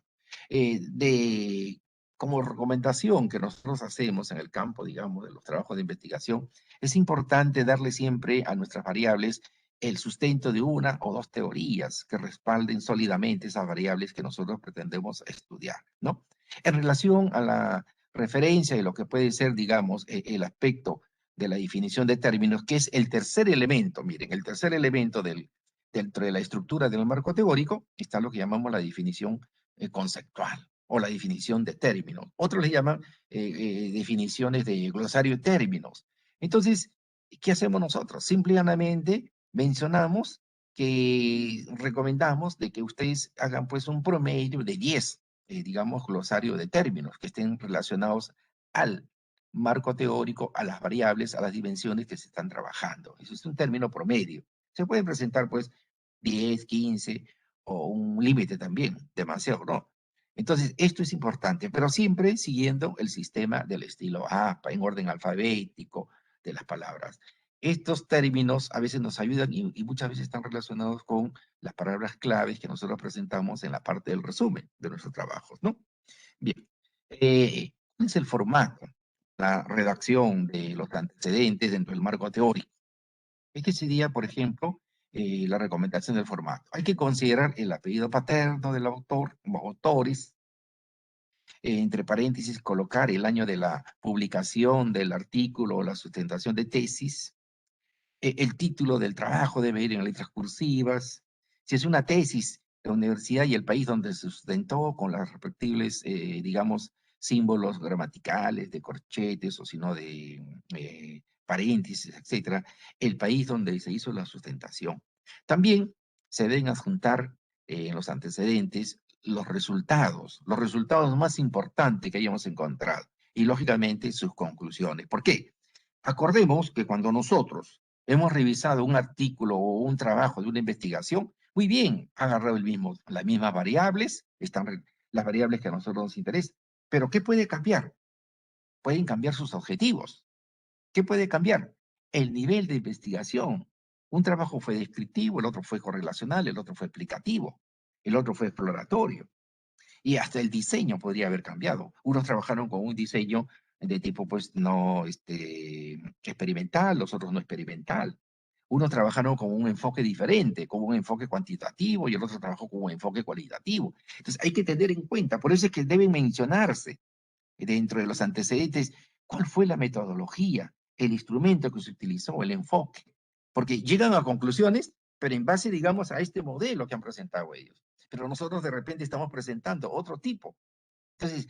Como recomendación que nosotros hacemos en el campo, digamos, de los trabajos de investigación, es importante darle siempre a nuestras variables el sustento de una o dos teorías que respalden sólidamente esas variables que nosotros pretendemos estudiar, ¿no? En relación a la referencia y lo que puede ser, digamos, el aspecto de la definición de términos, que es el tercer elemento, miren, el tercer elemento dentro de la estructura del marco teórico, está lo que llamamos la definición conceptual o la definición de términos. Otros le llaman definiciones de glosario de términos. Entonces, ¿qué hacemos nosotros? Simplemente mencionamos que recomendamos de que ustedes hagan pues un promedio de 10, digamos, glosario de términos que estén relacionados al marco teórico, a las variables, a las dimensiones que se están trabajando. Eso es un término promedio. Se pueden presentar pues 10, 15 o un límite también, demasiado, ¿no? Entonces, esto es importante, pero siempre siguiendo el sistema del estilo APA, en orden alfabético de las palabras. Estos términos a veces nos ayudan y muchas veces están relacionados con las palabras claves que nosotros presentamos en la parte del resumen de nuestros trabajos, ¿no? Bien, ¿cuál es el formato? La redacción de los antecedentes dentro del marco teórico. Este sería, por ejemplo, la recomendación del formato. Hay que considerar el apellido paterno del autor o autores, entre paréntesis, colocar el año de la publicación del artículo o la sustentación de tesis. El título del trabajo debe ir en letras cursivas. Si es una tesis, la universidad y el país donde se sustentó con las respectivas, digamos, símbolos gramaticales, de corchetes o sino de paréntesis, etcétera, el país donde se hizo la sustentación. También se deben adjuntar en los antecedentes los resultados más importantes que hayamos encontrado y, lógicamente, sus conclusiones. ¿Por qué? Acordemos que cuando nosotros hemos revisado un artículo o un trabajo de una investigación, muy bien, han agarrado las mismas variables, están las variables que a nosotros nos interesan. Pero ¿qué puede cambiar? Pueden cambiar sus objetivos. ¿Qué puede cambiar? El nivel de investigación. Un trabajo fue descriptivo, el otro fue correlacional, el otro fue explicativo, el otro fue exploratorio. Y hasta el diseño podría haber cambiado. Unos trabajaron con un diseño de tipo, pues, no experimental, los otros no experimental. Unos trabajaron con un enfoque diferente, con un enfoque cuantitativo, y el otro trabajó con un enfoque cualitativo. Entonces, hay que tener en cuenta, por eso es que deben mencionarse dentro de los antecedentes cuál fue la metodología, el instrumento que se utilizó, el enfoque. Porque llegan a conclusiones, pero en base, digamos, a este modelo que han presentado ellos. Pero nosotros de repente estamos presentando otro tipo. Entonces,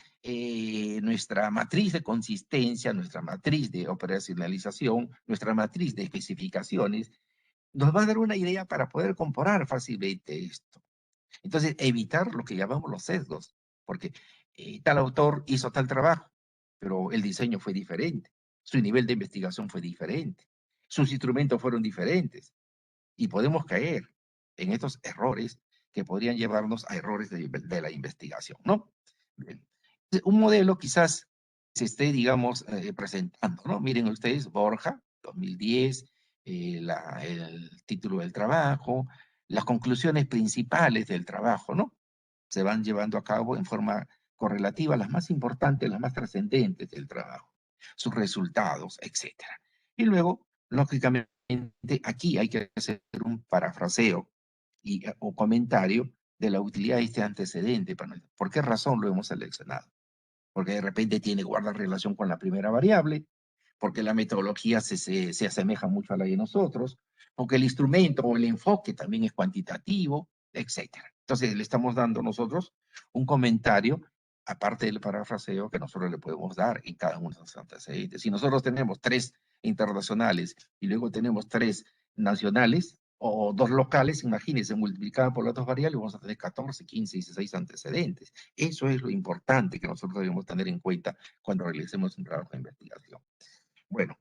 nuestra matriz de consistencia, nuestra matriz de operacionalización, nuestra matriz de especificaciones, nos va a dar una idea para poder comparar fácilmente esto. Entonces, evitar lo que llamamos los sesgos, porque tal autor hizo tal trabajo, pero el diseño fue diferente, su nivel de investigación fue diferente, sus instrumentos fueron diferentes, y podemos caer en estos errores que podrían llevarnos a errores de la investigación, ¿no? Bien. Un modelo quizás se esté, digamos, presentando, ¿no? Miren ustedes, Borja, 2010, el título del trabajo, las conclusiones principales del trabajo, ¿no? Se van llevando a cabo en forma correlativa, las más importantes, las más trascendentes del trabajo, sus resultados, etc. Y luego, lógicamente, aquí hay que hacer un parafraseo o comentario de la utilidad de este antecedente. ¿Por qué razón lo hemos seleccionado? Porque de repente guarda relación con la primera variable, porque la metodología se asemeja mucho a la de nosotros, porque el instrumento o el enfoque también es cuantitativo, etc. Entonces le estamos dando nosotros un comentario, aparte del parafraseo que nosotros le podemos dar en cada uno de los antecedentes. Si nosotros tenemos 3 internacionales y luego tenemos 3 nacionales, o 2 locales, imagínense, multiplicada por las 2 variables, vamos a tener 14, 15, 16 antecedentes. Eso es lo importante que nosotros debemos tener en cuenta cuando realicemos un trabajo de investigación. Bueno,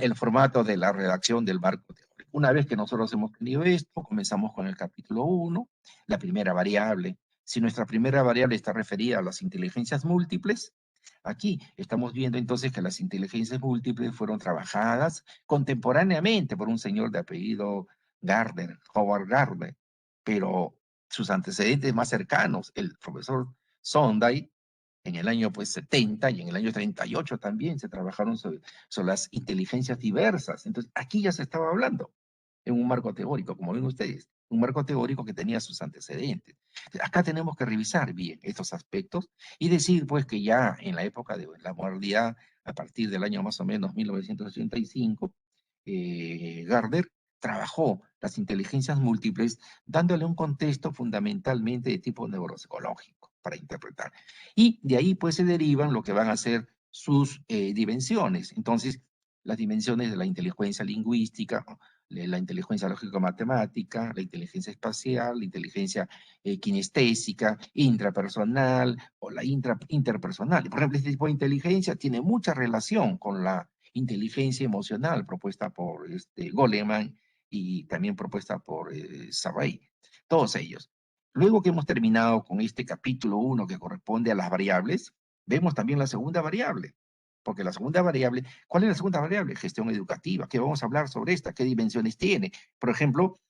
el formato de la redacción del marco teórico. Una vez que nosotros hemos tenido esto, comenzamos con el capítulo 1, la primera variable. Si nuestra primera variable está referida a las inteligencias múltiples, aquí estamos viendo entonces que las inteligencias múltiples fueron trabajadas contemporáneamente por un señor de apellido Gardner, Howard Gardner, pero sus antecedentes más cercanos, el profesor Sondai, en el año pues 70 y en el año 38 también se trabajaron sobre las inteligencias diversas. Entonces, aquí ya se estaba hablando en un marco teórico, como ven ustedes, un marco teórico que tenía sus antecedentes. Acá tenemos que revisar bien estos aspectos y decir pues que ya en la época de la modernidad, a partir del año más o menos 1985, Gardner trabajó las inteligencias múltiples dándole un contexto fundamentalmente de tipo neuropsicológico para interpretar. Y de ahí pues se derivan lo que van a ser sus dimensiones. Entonces, las dimensiones de la inteligencia lingüística, la inteligencia lógico-matemática, la inteligencia espacial, la inteligencia kinestésica, intrapersonal o la interpersonal. Por ejemplo, este tipo de inteligencia tiene mucha relación con la inteligencia emocional propuesta por Goleman y también propuesta por Sarray, todos ellos. Luego que hemos terminado con este capítulo 1 que corresponde a las variables, vemos también la segunda variable. Porque la segunda variable, ¿cuál es la segunda variable? Gestión educativa. ¿Qué vamos a hablar sobre esta? ¿Qué dimensiones tiene? Por ejemplo,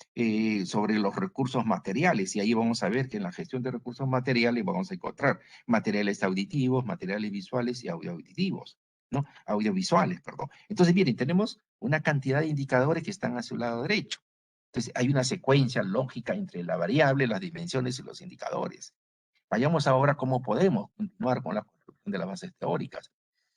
sobre los recursos materiales. Y ahí vamos a ver que en la gestión de recursos materiales vamos a encontrar materiales auditivos, materiales visuales y audiovisuales, ¿no? Audiovisuales, perdón. Entonces, miren, tenemos una cantidad de indicadores que están a su lado derecho. Entonces, hay una secuencia lógica entre la variable, las dimensiones y los indicadores. Vayamos ahora cómo podemos continuar con la construcción de las bases teóricas.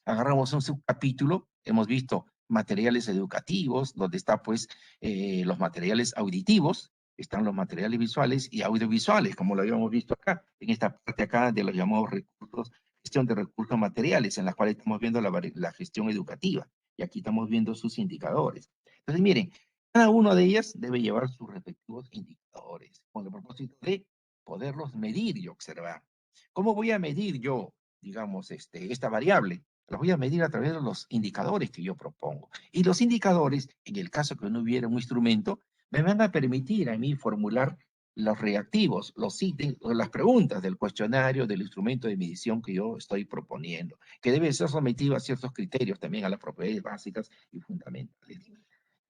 Agarramos un subcapítulo, hemos visto materiales educativos, donde está pues los materiales auditivos, están los materiales visuales y audiovisuales, como lo habíamos visto acá, en esta parte acá de los llamados recursos, gestión de recursos materiales, en la cual estamos viendo la gestión educativa, y aquí estamos viendo sus indicadores. Entonces miren, cada una de ellas debe llevar sus respectivos indicadores, con el propósito de poderlos medir y observar. ¿Cómo voy a medir yo, digamos, esta variable? Las voy a medir a través de los indicadores que yo propongo. Y los indicadores, en el caso que no hubiera un instrumento, me van a permitir a mí formular los reactivos, los ítems, las preguntas del cuestionario, del instrumento de medición que yo estoy proponiendo, que debe ser sometido a ciertos criterios, también a las propiedades básicas y fundamentales.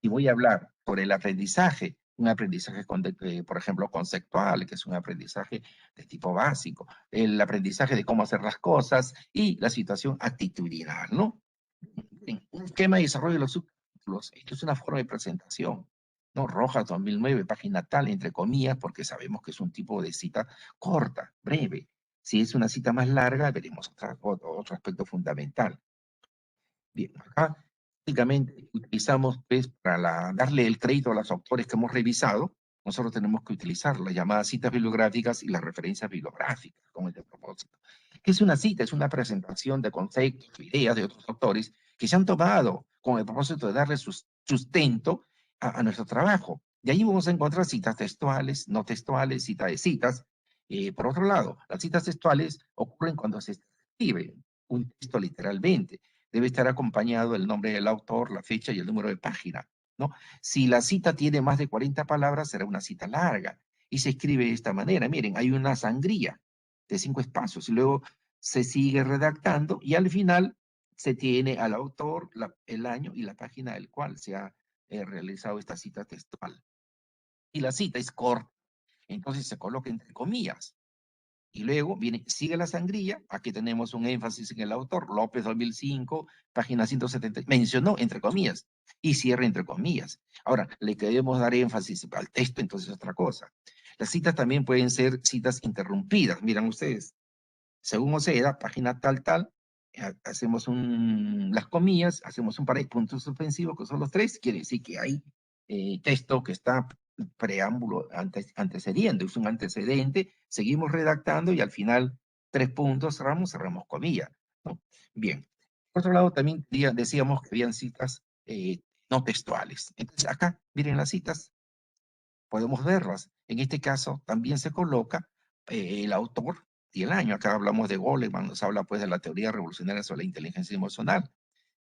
Y voy a hablar sobre el aprendizaje, un aprendizaje, por ejemplo, conceptual, que es un aprendizaje de tipo básico, el aprendizaje de cómo hacer las cosas y la situación actitudinal, ¿no? Un esquema de desarrollo de los subtítulos, esto es una forma de presentación, ¿no? Rojas 2009, página tal, entre comillas, porque sabemos que es un tipo de cita corta, breve. Si es una cita más larga, veremos otro aspecto fundamental. Bien, acá básicamente utilizamos, pues, para darle el crédito a los autores que hemos revisado, nosotros tenemos que utilizar las llamadas citas bibliográficas y las referencias bibliográficas con este propósito. ¿Qué es una cita? Es una presentación de conceptos, ideas de otros autores que se han tomado con el propósito de darle sustento a nuestro trabajo. De ahí vamos a encontrar citas textuales, no textuales, citas de citas. Por otro lado, las citas textuales ocurren cuando se escribe un texto literalmente. Debe estar acompañado el nombre del autor, la fecha y el número de página, ¿no? Si la cita tiene más de 40 palabras, será una cita larga. Y se escribe de esta manera. Miren, hay una sangría de 5 espacios y luego se sigue redactando y al final se tiene al autor, el año y la página del cual se ha realizado esta cita textual. Y la cita es corta, entonces se coloca entre comillas. Y luego sigue la sangría, aquí tenemos un énfasis en el autor, López 2005, página 170, mencionó entre comillas, y cierra entre comillas. Ahora, le queremos dar énfasis al texto, entonces es otra cosa. Las citas también pueden ser citas interrumpidas, miran ustedes, según Oceda, página tal, hacemos las comillas, hacemos un par de puntos suspensivos, que son los 3, quiere decir que hay texto que está preámbulo antecediendo, es un antecedente, seguimos redactando y al final 3 puntos, cerramos comillas, ¿no? Bien. Por otro lado, también decíamos que habían citas no textuales. Entonces, acá, miren las citas, podemos verlas. En este caso, también se coloca el autor y el año. Acá hablamos de Goleman, nos habla pues de la teoría revolucionaria sobre la inteligencia emocional.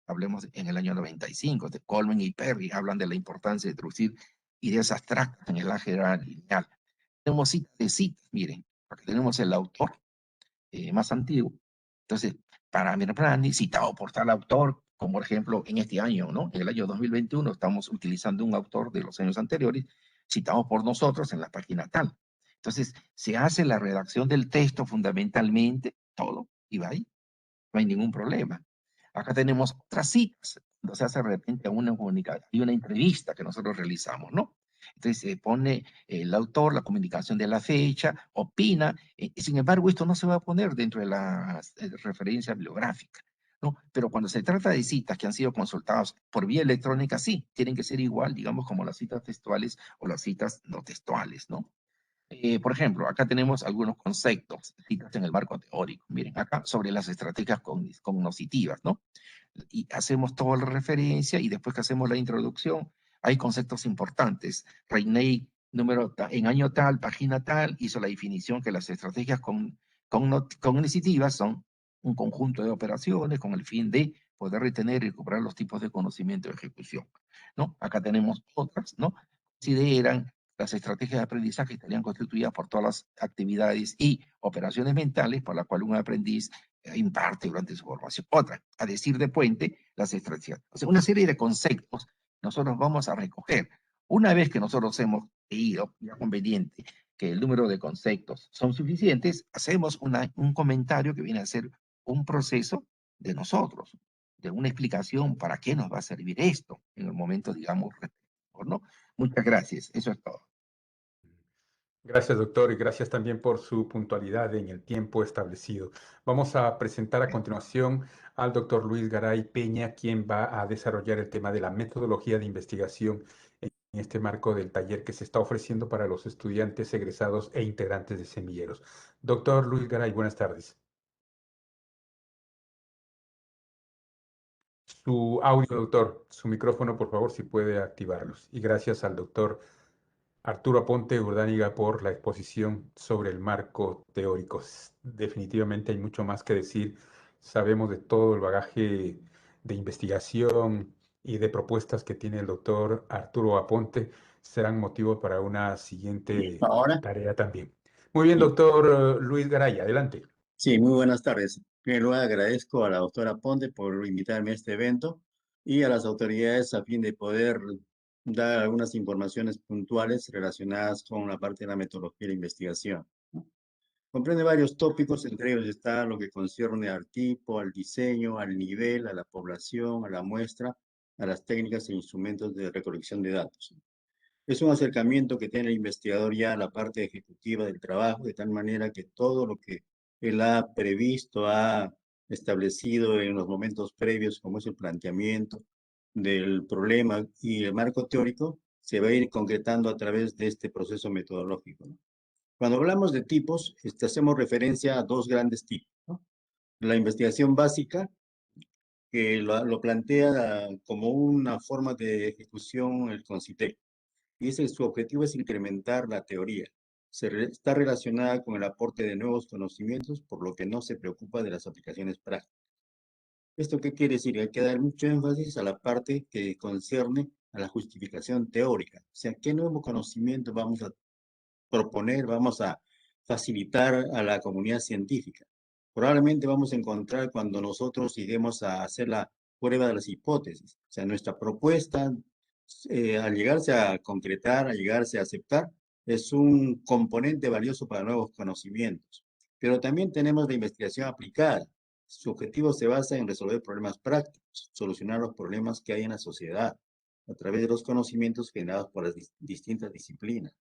Hablemos en el año 95, de Coleman y Perry, hablan de la importancia de introducir ideas abstractas en el álgebra lineal. Tenemos citas de citas, miren, porque tenemos el autor más antiguo. Entonces, para Mirprandi, citado por tal autor, como por ejemplo en este año, ¿no? En el año 2021 estamos utilizando un autor de los años anteriores, citado por nosotros en la página tal. Entonces, se hace la redacción del texto fundamentalmente, todo, y va ahí, no hay ningún problema. Acá tenemos otras citas, cuando se hace de repente una comunicación y una entrevista que nosotros realizamos, ¿no? Entonces se pone el autor, la comunicación de la fecha, opina, sin embargo esto no se va a poner dentro de la referencia bibliográfica, ¿no? Pero cuando se trata de citas que han sido consultadas por vía electrónica, sí, tienen que ser igual, digamos, como las citas textuales o las citas no textuales, ¿no? Por ejemplo, acá tenemos algunos conceptos, citas en el marco teórico. Miren, acá sobre las estrategias cognitivas, ¿no? Y hacemos toda la referencia y después que hacemos la introducción, hay conceptos importantes. Reiney, en año tal, página tal, hizo la definición que las estrategias cognitivas son un conjunto de operaciones con el fin de poder retener y recuperar los tipos de conocimiento de ejecución, ¿no? Acá tenemos otras, ¿no? Consideran las estrategias de aprendizaje estarían constituidas por todas las actividades y operaciones mentales por las cuales un aprendiz imparte durante su formación. Otra, a decir de Puente, las estrategias. O sea, una serie de conceptos nosotros vamos a recoger. Una vez que nosotros hemos leído, ya conveniente, que el número de conceptos son suficientes, hacemos un comentario que viene a ser un proceso de nosotros, de una explicación para qué nos va a servir esto en el momento, digamos, ¿no? Muchas gracias. Eso es todo. Gracias, doctor, y gracias también por su puntualidad en el tiempo establecido. Vamos a presentar a continuación al doctor Luis Garay Peña, quien va a desarrollar el tema de la metodología de investigación en este marco del taller que se está ofreciendo para los estudiantes egresados e integrantes de Semilleros. Doctor Luis Garay, buenas tardes. Su audio, doctor, su micrófono, por favor, si puede activarlos. Y gracias al doctor Arturo Aponte Urdániga por la exposición sobre el marco teórico. Definitivamente hay mucho más que decir. Sabemos de todo el bagaje de investigación y de propuestas que tiene el doctor Arturo Aponte. Serán motivo para una siguiente Ahora, tarea también. Muy bien, sí, doctor Luis Garay, adelante. sí, muy buenas tardes. En primer lugar, agradezco a la doctora Ponte por invitarme a este evento y a las autoridades a fin de poder dar algunas informaciones puntuales relacionadas con la parte de la metodología de investigación. Comprende varios tópicos, entre ellos está lo que concierne al tipo, al diseño, al nivel, a la población, a la muestra, a las técnicas e instrumentos de recolección de datos. Es un acercamiento que tiene el investigador ya a la parte ejecutiva del trabajo, de tal manera que todo lo que él ha previsto, ha establecido en los momentos previos, como es el planteamiento del problema y el marco teórico, se va a ir concretando a través de este proceso metodológico, ¿no? Cuando hablamos de tipos, hacemos referencia a dos grandes tipos, ¿no? La investigación básica, que lo plantea como una forma de ejecución el CONCITEC. Y su objetivo es incrementar la teoría. Está relacionada con el aporte de nuevos conocimientos, por lo que no se preocupa de las aplicaciones prácticas. ¿Esto qué quiere decir? Hay que dar mucho énfasis a la parte que concierne a la justificación teórica. O sea, ¿qué nuevo conocimiento vamos a proponer, vamos a facilitar a la comunidad científica? Probablemente vamos a encontrar cuando nosotros lleguemos a hacer la prueba de las hipótesis. O sea, nuestra propuesta, al llegarse a concretar, al llegarse a aceptar, es un componente valioso para nuevos conocimientos. Pero también tenemos la investigación aplicada. Su objetivo se basa en resolver problemas prácticos, solucionar los problemas que hay en la sociedad a través de los conocimientos generados por las distintas disciplinas.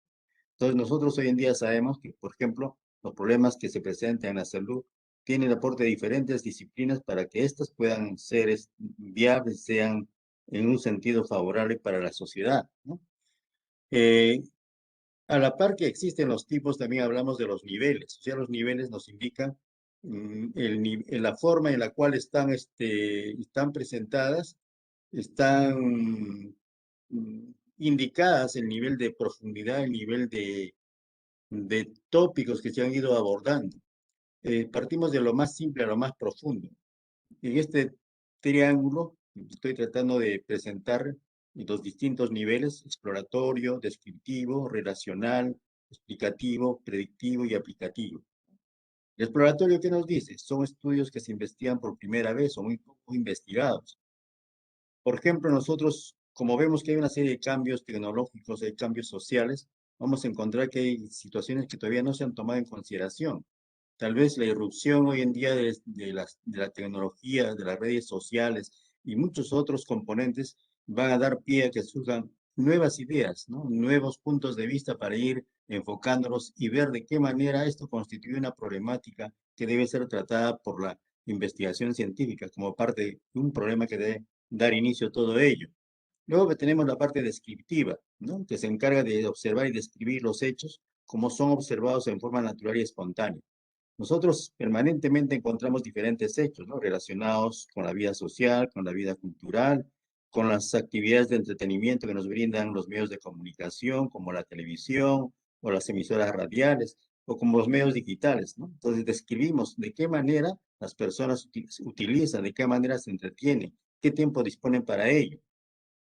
Entonces, nosotros hoy en día sabemos que, por ejemplo, los problemas que se presentan en la salud tienen el aporte de diferentes disciplinas para que éstas puedan ser viables, sean en un sentido favorable para la sociedad, ¿no? A la par que existen los tipos, también hablamos de los niveles. O sea, los niveles nos indican la forma en la cual están presentadas, están indicadas el nivel de profundidad, el nivel de tópicos que se han ido abordando. Partimos de lo más simple a lo más profundo. En este triángulo estoy tratando de presentar los distintos niveles: exploratorio, descriptivo, relacional, explicativo, predictivo y aplicativo. El exploratorio, ¿qué nos dice? Son estudios que se investigan por primera vez o muy poco investigados. Por ejemplo, nosotros, como vemos que hay una serie de cambios tecnológicos, hay cambios sociales, vamos a encontrar que hay situaciones que todavía no se han tomado en consideración. Tal vez la irrupción hoy en día de la tecnología, de las redes sociales y muchos otros componentes van a dar pie a que surjan nuevas ideas, ¿no? Nuevos puntos de vista para ir enfocándolos y ver de qué manera esto constituye una problemática que debe ser tratada por la investigación científica como parte de un problema que debe dar inicio a todo ello. Luego que tenemos la parte descriptiva, ¿no? Que se encarga de observar y describir los hechos como son observados en forma natural y espontánea. Nosotros permanentemente encontramos diferentes hechos, ¿no? Relacionados con la vida social, con la vida cultural, con las actividades de entretenimiento que nos brindan los medios de comunicación, como la televisión o las emisoras radiales, o como los medios digitales, ¿no? Entonces describimos de qué manera las personas utilizan, de qué manera se entretienen, qué tiempo disponen para ello.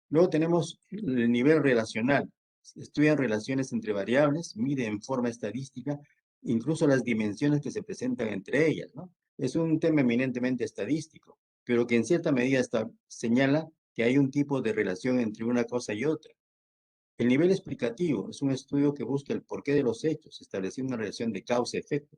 Luego tenemos el nivel relacional. Estudian relaciones entre variables, miden en forma estadística, incluso las dimensiones que se presentan entre ellas, ¿no? Es un tema eminentemente estadístico, pero que en cierta medida señala que hay un tipo de relación entre una cosa y otra. El nivel explicativo es un estudio que busca el porqué de los hechos, estableciendo una relación de causa-efecto.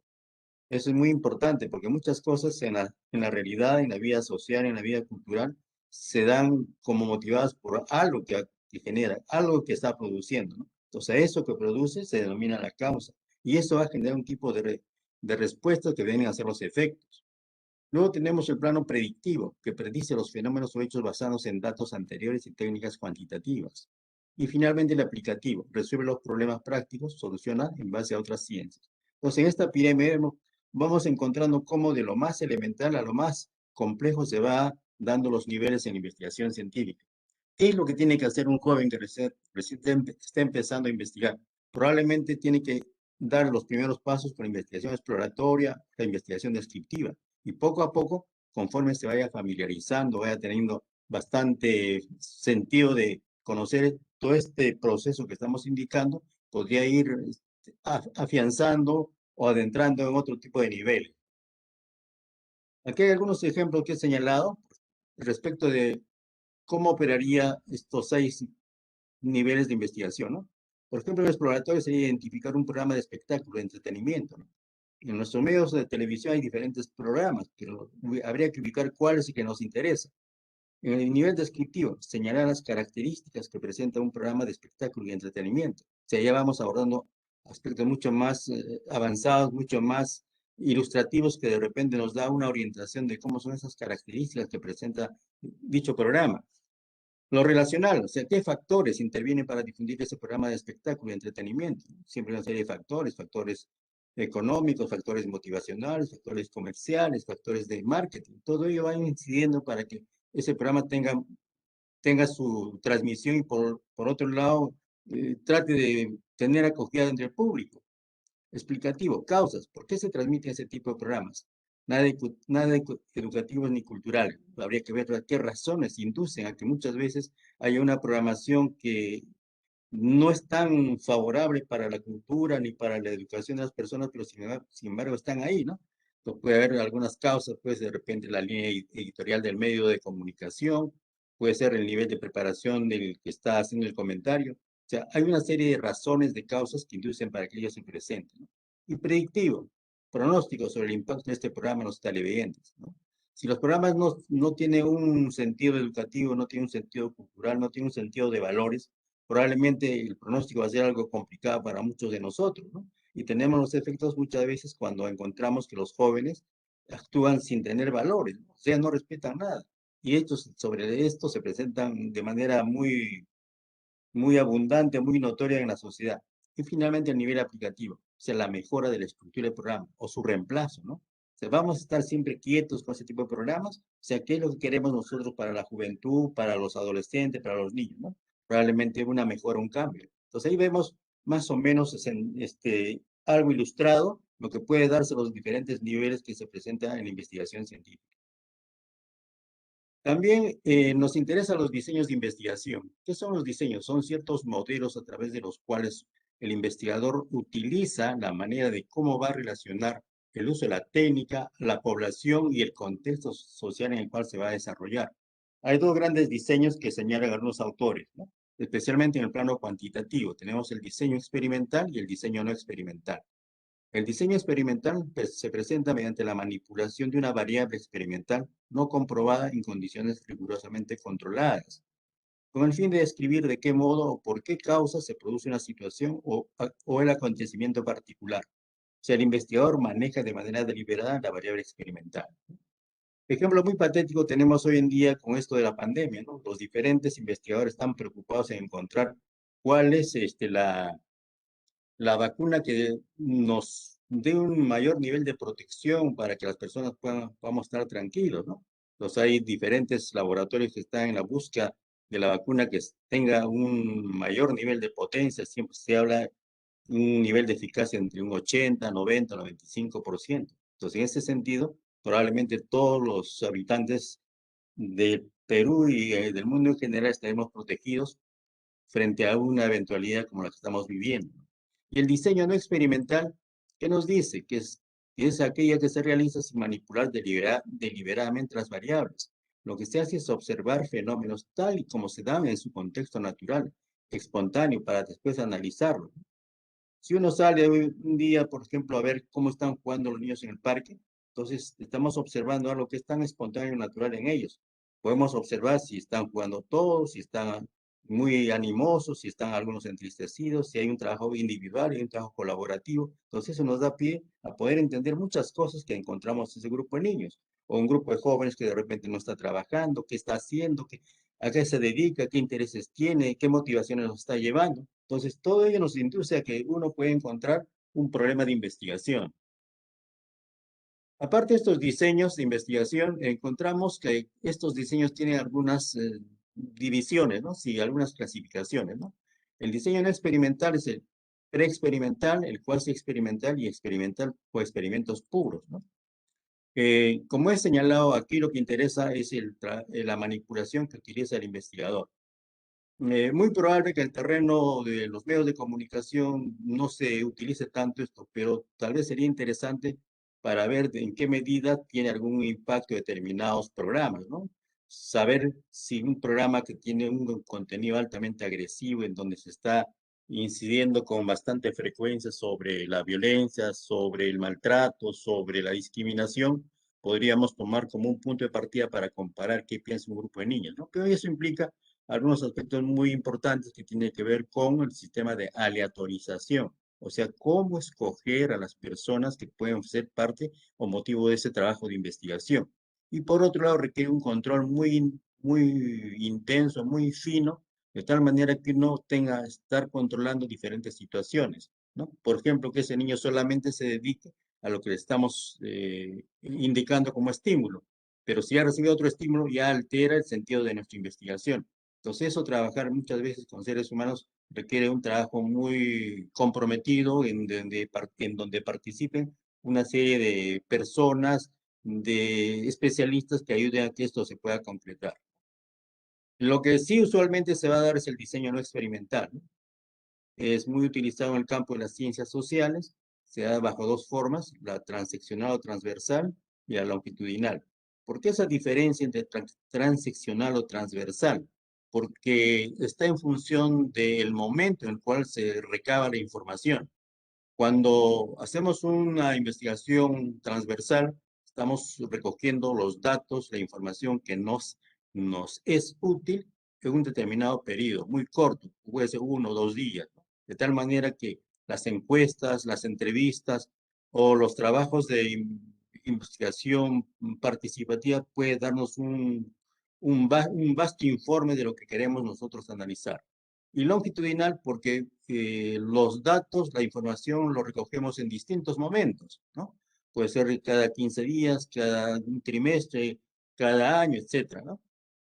Eso es muy importante porque muchas cosas en la realidad, en la vida social, en la vida cultural, se dan como motivadas por algo que genera, algo que está produciendo, ¿no? Entonces, eso que produce se denomina la causa. Y eso va a generar un tipo de respuestas que vienen a ser los efectos. Luego tenemos el plano predictivo, que predice los fenómenos o hechos basados en datos anteriores y técnicas cuantitativas. Y finalmente el aplicativo, resuelve los problemas prácticos, soluciona en base a otras ciencias. Entonces, en esta pirámide vamos encontrando cómo de lo más elemental a lo más complejo se va dando los niveles en investigación científica. ¿Qué es lo que tiene que hacer un joven que recién está empezando a investigar? Probablemente tiene que dar los primeros pasos con la investigación exploratoria, la investigación descriptiva. Y poco a poco, conforme se vaya familiarizando, vaya teniendo bastante sentido de conocer todo este proceso que estamos indicando, podría ir afianzando o adentrando en otro tipo de niveles. Aquí hay algunos ejemplos que he señalado respecto de cómo operaría estos 6 niveles de investigación, ¿no? Por ejemplo, el exploratorio sería identificar un programa de espectáculo, de entretenimiento, ¿no? En nuestros medios de televisión hay diferentes programas, pero habría que ubicar cuál es el que nos interesa. En el nivel descriptivo, señalar las características que presenta un programa de espectáculo y entretenimiento. O sea, ya vamos abordando aspectos mucho más avanzados, mucho más ilustrativos, que de repente nos da una orientación de cómo son esas características que presenta dicho programa. Lo relacional, o sea, ¿qué factores intervienen para difundir ese programa de espectáculo y entretenimiento? Siempre una serie de factores, factores económicos, factores motivacionales, factores comerciales, factores de marketing. Todo ello va incidiendo para que ese programa tenga su transmisión y por otro lado trate de tener acogida entre el público. Explicativo, causas, ¿por qué se transmiten ese tipo de programas? Nada educativos ni culturales. Habría que ver qué razones inducen a que muchas veces haya una programación que no es tan favorable para la cultura ni para la educación de las personas, pero sin embargo están ahí, ¿no? Entonces puede haber algunas causas, pues de repente la línea editorial del medio de comunicación, puede ser el nivel de preparación del que está haciendo el comentario. O sea, hay una serie de razones, de causas que inducen para que ellos se presenten, ¿no? Y predictivo, pronóstico sobre el impacto de este programa en los televidentes, ¿no? Si los programas no tienen un sentido educativo, no tienen un sentido cultural, no tienen un sentido de valores, probablemente el pronóstico va a ser algo complicado para muchos de nosotros, ¿no? Y tenemos los efectos muchas veces cuando encontramos que los jóvenes actúan sin tener valores, ¿no? O sea, no respetan nada. Y hechos sobre esto se presentan de manera muy abundante, muy notoria en la sociedad. Y finalmente el nivel aplicativo, o sea, la mejora de la estructura del programa o su reemplazo, ¿no? O sea, vamos a estar siempre quietos con ese tipo de programas. O sea, ¿qué es lo que queremos nosotros para la juventud, para los adolescentes, para los niños, ¿no? Probablemente una mejora, un cambio. Entonces ahí vemos más o menos algo ilustrado, lo que puede darse los diferentes niveles que se presentan en la investigación científica. También nos interesan los diseños de investigación. ¿Qué son los diseños? Son ciertos modelos a través de los cuales el investigador utiliza la manera de cómo va a relacionar el uso de la técnica, la población y el contexto social en el cual se va a desarrollar. Hay dos grandes diseños que señalan algunos autores, ¿no? Especialmente en el plano cuantitativo. Tenemos el diseño experimental y el diseño no experimental. El diseño experimental se presenta mediante la manipulación de una variable experimental no comprobada en condiciones rigurosamente controladas, con el fin de describir de qué modo o por qué causa se produce una situación o el acontecimiento particular. O sea, el investigador maneja de manera deliberada la variable experimental. Ejemplo muy patético tenemos hoy en día con esto de la pandemia, ¿no? Los diferentes investigadores están preocupados en encontrar cuál es la vacuna que nos dé un mayor nivel de protección para que las personas podamos estar tranquilos, ¿no? Entonces hay diferentes laboratorios que están en la búsqueda de la vacuna que tenga un mayor nivel de potencia, siempre se habla de un nivel de eficacia entre un 80, 90, 95%. Entonces, en ese sentido, probablemente todos los habitantes de Perú y del mundo en general estaremos protegidos frente a una eventualidad como la que estamos viviendo. Y el diseño no experimental, ¿qué nos dice? Que es aquella que se realiza sin manipular deliberadamente las variables. Lo que se hace es observar fenómenos tal y como se dan en su contexto natural, espontáneo, para después analizarlo. Si uno sale un día, por ejemplo, a ver cómo están jugando los niños en el parque, entonces estamos observando algo que es tan espontáneo y natural en ellos. Podemos observar si están jugando todos, si están muy animosos, si están algunos entristecidos, si hay un trabajo individual y un trabajo colaborativo. Entonces eso nos da pie a poder entender muchas cosas que encontramos en ese grupo de niños, o un grupo de jóvenes que de repente no está trabajando, qué está haciendo, a qué se dedica, qué intereses tiene, qué motivaciones nos está llevando. Entonces, todo ello nos induce a que uno puede encontrar un problema de investigación. Aparte de estos diseños de investigación, encontramos que estos diseños tienen algunas divisiones, ¿no? Sí, algunas clasificaciones, ¿no? El diseño no experimental es el preexperimental, el cuasi experimental y experimental o experimentos puros, ¿no? Como he señalado aquí, lo que interesa es la manipulación que utiliza el investigador. Muy probable que el terreno de los medios de comunicación no se utilice tanto esto, pero tal vez sería interesante para ver en qué medida tiene algún impacto determinados programas, ¿no? Saber si un programa que tiene un contenido altamente agresivo, en donde se está incidiendo con bastante frecuencia sobre la violencia, sobre el maltrato, sobre la discriminación, podríamos tomar como un punto de partida para comparar qué piensa un grupo de niños, ¿no? Pero eso implica algunos aspectos muy importantes que tienen que ver con el sistema de aleatorización, o sea, cómo escoger a las personas que pueden ser parte o motivo de ese trabajo de investigación. Y por otro lado, requiere un control muy intenso, muy fino, de tal manera que no tenga que estar controlando diferentes situaciones, ¿no? Por ejemplo, que ese niño solamente se dedique a lo que le estamos indicando como estímulo, pero si ha recibido otro estímulo, ya altera el sentido de nuestra investigación. Entonces, eso, trabajar muchas veces con seres humanos requiere un trabajo muy comprometido en donde participen una serie de personas, de especialistas que ayuden a que esto se pueda concretar. Lo que sí usualmente se va a dar es el diseño no experimental, ¿no? Es muy utilizado en el campo de las ciencias sociales, se da bajo dos formas, la transeccional o transversal y la longitudinal. ¿Por qué esa diferencia entre transeccional o transversal? Porque está en función del momento en el cual se recaba la información. Cuando hacemos una investigación transversal, estamos recogiendo los datos, la información que nos es útil en un determinado periodo, muy corto, puede ser 1 o 2 días, ¿no? De tal manera que las encuestas, las entrevistas o los trabajos de investigación participativa puede darnos un vasto informe de lo que queremos nosotros analizar. Y longitudinal porque los datos, la información, lo recogemos en distintos momentos, ¿no? Puede ser cada 15 días, cada un trimestre, cada año, etcétera, ¿no?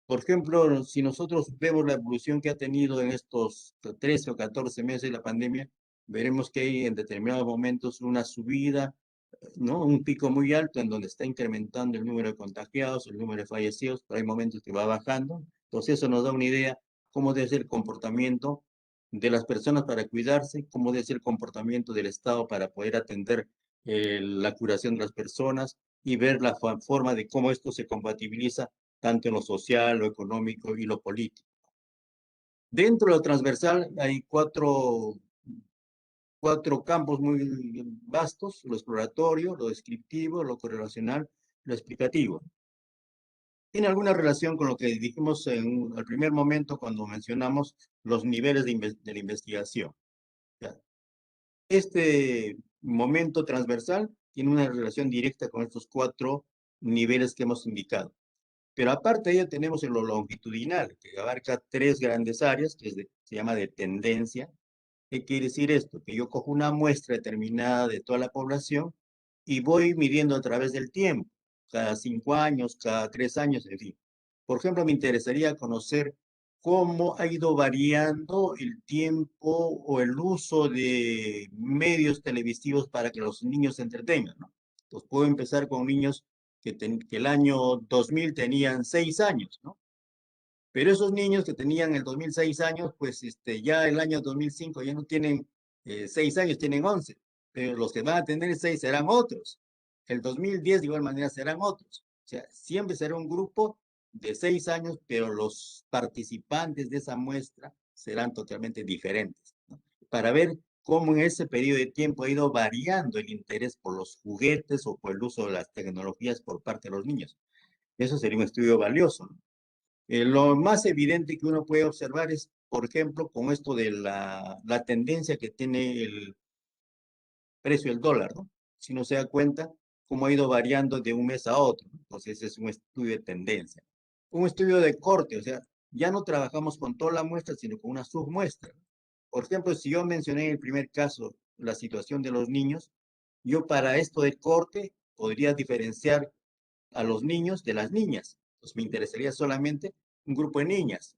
Por ejemplo, si nosotros vemos la evolución que ha tenido en estos 13 o 14 meses de la pandemia, veremos que hay en determinados momentos una subida, ¿no? Un pico muy alto en donde está incrementando el número de contagiados, el número de fallecidos, pero hay momentos que va bajando. Entonces eso nos da una idea cómo debe ser el comportamiento de las personas para cuidarse, cómo debe ser el comportamiento del Estado para poder atender la curación de las personas y ver la forma de cómo esto se compatibiliza tanto en lo social, lo económico y lo político. Dentro de lo transversal hay cuatro campos muy vastos: lo exploratorio, lo descriptivo, lo correlacional, lo explicativo. Tiene alguna relación con lo que dijimos en el primer momento cuando mencionamos los niveles de la investigación. Este momento transversal tiene una relación directa con estos 4 niveles que hemos indicado. Pero aparte de ello tenemos lo longitudinal, que abarca 3 grandes áreas, que se llama de tendencia. ¿Qué quiere decir esto? Que yo cojo una muestra determinada de toda la población y voy midiendo a través del tiempo, cada 5 años, cada 3 años, en fin. Por ejemplo, me interesaría conocer cómo ha ido variando el tiempo o el uso de medios televisivos para que los niños se entretengan, ¿no? Entonces puedo empezar con niños que el año 2000 tenían 6 años, ¿no? Pero esos niños que tenían el 2006 años, pues ya el año 2005 ya no tienen 6 años, tienen 11. Pero los que van a tener 6 serán otros. El 2010 de igual manera serán otros. O sea, siempre será un grupo de 6 años, pero los participantes de esa muestra serán totalmente diferentes, ¿no? Para ver cómo en ese periodo de tiempo ha ido variando el interés por los juguetes o por el uso de las tecnologías por parte de los niños. Eso sería un estudio valioso, ¿no? Lo más evidente que uno puede observar es, por ejemplo, con esto de la tendencia que tiene el precio del dólar, ¿no? Si uno se da cuenta cómo ha ido variando de un mes a otro, ¿no? Entonces, ese es un estudio de tendencia. Un estudio de corte, o sea, ya no trabajamos con toda la muestra, sino con una submuestra. Por ejemplo, si yo mencioné en el primer caso la situación de los niños, yo para esto de corte podría diferenciar a los niños de las niñas. Pues me interesaría solamente un grupo de niñas.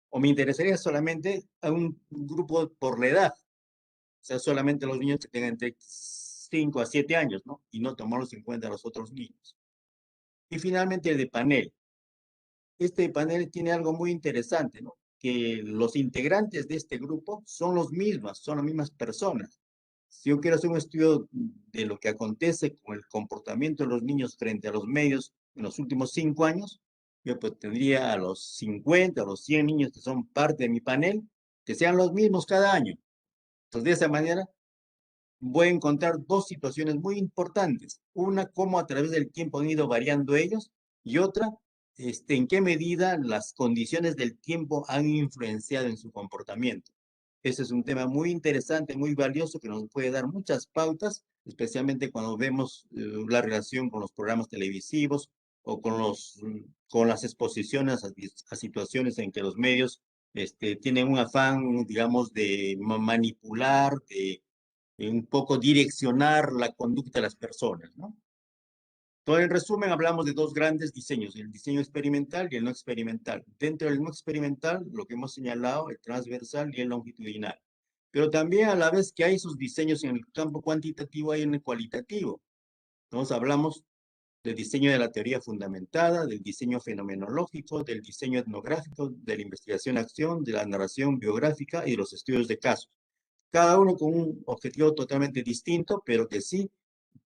O me interesaría solamente a un grupo por la edad. O sea, solamente los niños que tengan entre 5 a 7 años, ¿no? Y no tomarlos en cuenta a los otros niños. Y finalmente el de panel. Este panel tiene algo muy interesante, ¿no? Que los integrantes de este grupo son los mismos, son las mismas personas. Si yo quiero hacer un estudio de lo que acontece con el comportamiento de los niños frente a los medios en los últimos 5 años, yo pues tendría a los 50, a los 100 niños que son parte de mi panel, que sean los mismos cada año. Entonces, de esa manera, voy a encontrar dos situaciones muy importantes. Una, cómo a través del tiempo han ido variando ellos, y otra, en qué medida las condiciones del tiempo han influenciado en su comportamiento. Ese es un tema muy interesante, muy valioso, que nos puede dar muchas pautas, especialmente cuando vemos la relación con los programas televisivos o con las exposiciones a situaciones en que los medios tienen un afán, digamos, de manipular, de un poco direccionar la conducta de las personas, ¿no? Entonces, en resumen, hablamos de dos grandes diseños, el diseño experimental y el no experimental. Dentro del no experimental, lo que hemos señalado, el transversal y el longitudinal. Pero también a la vez que hay esos diseños en el campo cuantitativo, hay en el cualitativo. Entonces, hablamos del diseño de la teoría fundamentada, del diseño fenomenológico, del diseño etnográfico, de la investigación-acción, de la narración biográfica y de los estudios de casos. Cada uno con un objetivo totalmente distinto, pero que sí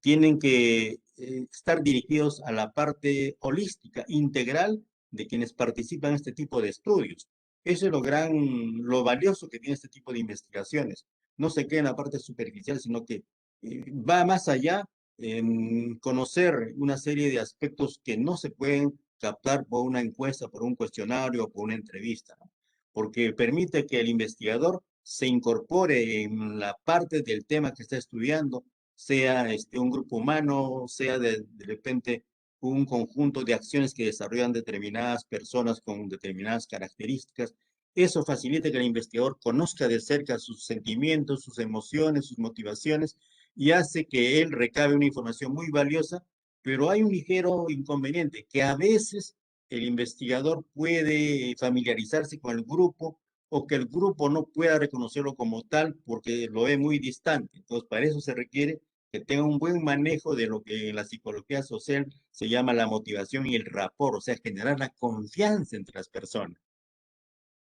tienen que estar dirigidos a la parte holística, integral de quienes participan en este tipo de estudios. Eso es lo valioso que tiene este tipo de investigaciones. No se queda en la parte superficial, sino que va más allá en conocer una serie de aspectos que no se pueden captar por una encuesta, por un cuestionario o por una entrevista, ¿no? Porque permite que el investigador se incorpore en la parte del tema que está estudiando, sea un grupo humano, sea de repente un conjunto de acciones que desarrollan determinadas personas con determinadas características. Eso facilita que el investigador conozca de cerca sus sentimientos, sus emociones, sus motivaciones, y hace que él recabe una información muy valiosa, pero hay un ligero inconveniente, que a veces el investigador puede familiarizarse con el grupo o que el grupo no pueda reconocerlo como tal porque lo ve muy distante. Entonces, para eso se requiere que tenga un buen manejo de lo que en la psicología social se llama la motivación y el rapport, o sea, generar la confianza entre las personas.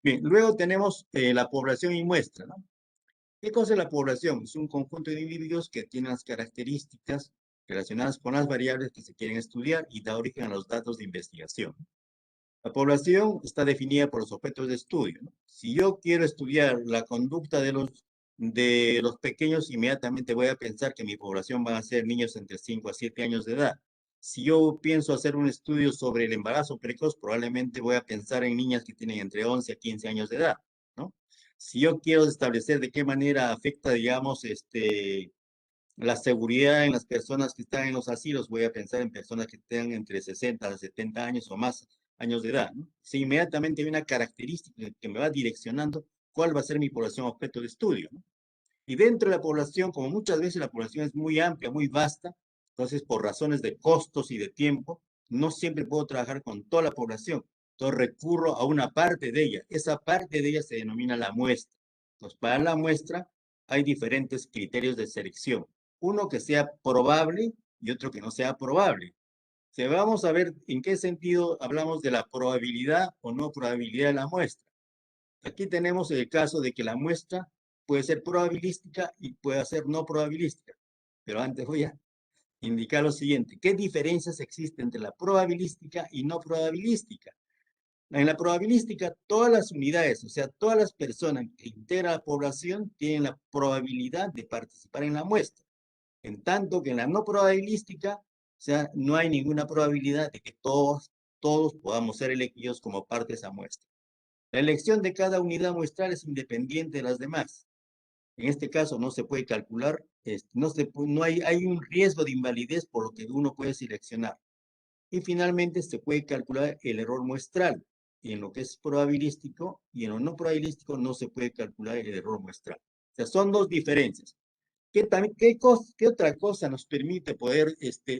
Bien, luego tenemos la población y muestra, ¿no? ¿Qué cosa es la población? Es un conjunto de individuos que tienen las características relacionadas con las variables que se quieren estudiar y da origen a los datos de investigación. La población está definida por los objetos de estudio, ¿no? Si yo quiero estudiar la conducta de los pequeños, inmediatamente voy a pensar que mi población van a ser niños entre 5 a 7 años de edad. Si yo pienso hacer un estudio sobre el embarazo precoz, probablemente voy a pensar en niñas que tienen entre 11 a 15 años de edad, ¿no? Si yo quiero establecer de qué manera afecta, digamos, la seguridad en las personas que están en los asilos, voy a pensar en personas que tengan entre 60 a 70 años o más años de edad, ¿no? Si inmediatamente hay una característica que me va direccionando cuál va a ser mi población objeto de estudio, ¿no? Y dentro de la población, como muchas veces la población es muy amplia, muy vasta, entonces por razones de costos y de tiempo, no siempre puedo trabajar con toda la población. Entonces recurro a una parte de ella. Esa parte de ella se denomina la muestra. Entonces, para la muestra hay diferentes criterios de selección. Uno que sea probable y otro que no sea probable. Si vamos a ver en qué sentido hablamos de la probabilidad o no probabilidad de la muestra. Aquí tenemos el caso de que la muestra puede ser probabilística y puede ser no probabilística. Pero antes voy a indicar lo siguiente. ¿Qué diferencias existen entre la probabilística y no probabilística? En la probabilística, todas las unidades, o sea, todas las personas que integran la población tienen la probabilidad de participar en la muestra. En tanto que en la no probabilística, o sea, no hay ninguna probabilidad de que todos podamos ser elegidos como parte de esa muestra. La elección de cada unidad muestral es independiente de las demás. En este caso no se puede calcular, hay un riesgo de invalidez por lo que uno puede seleccionar. Y finalmente se puede calcular el error muestral. Y en lo que es probabilístico y en lo no probabilístico no se puede calcular el error muestral. O sea, son dos diferencias. ¿Qué otra cosa nos permite poder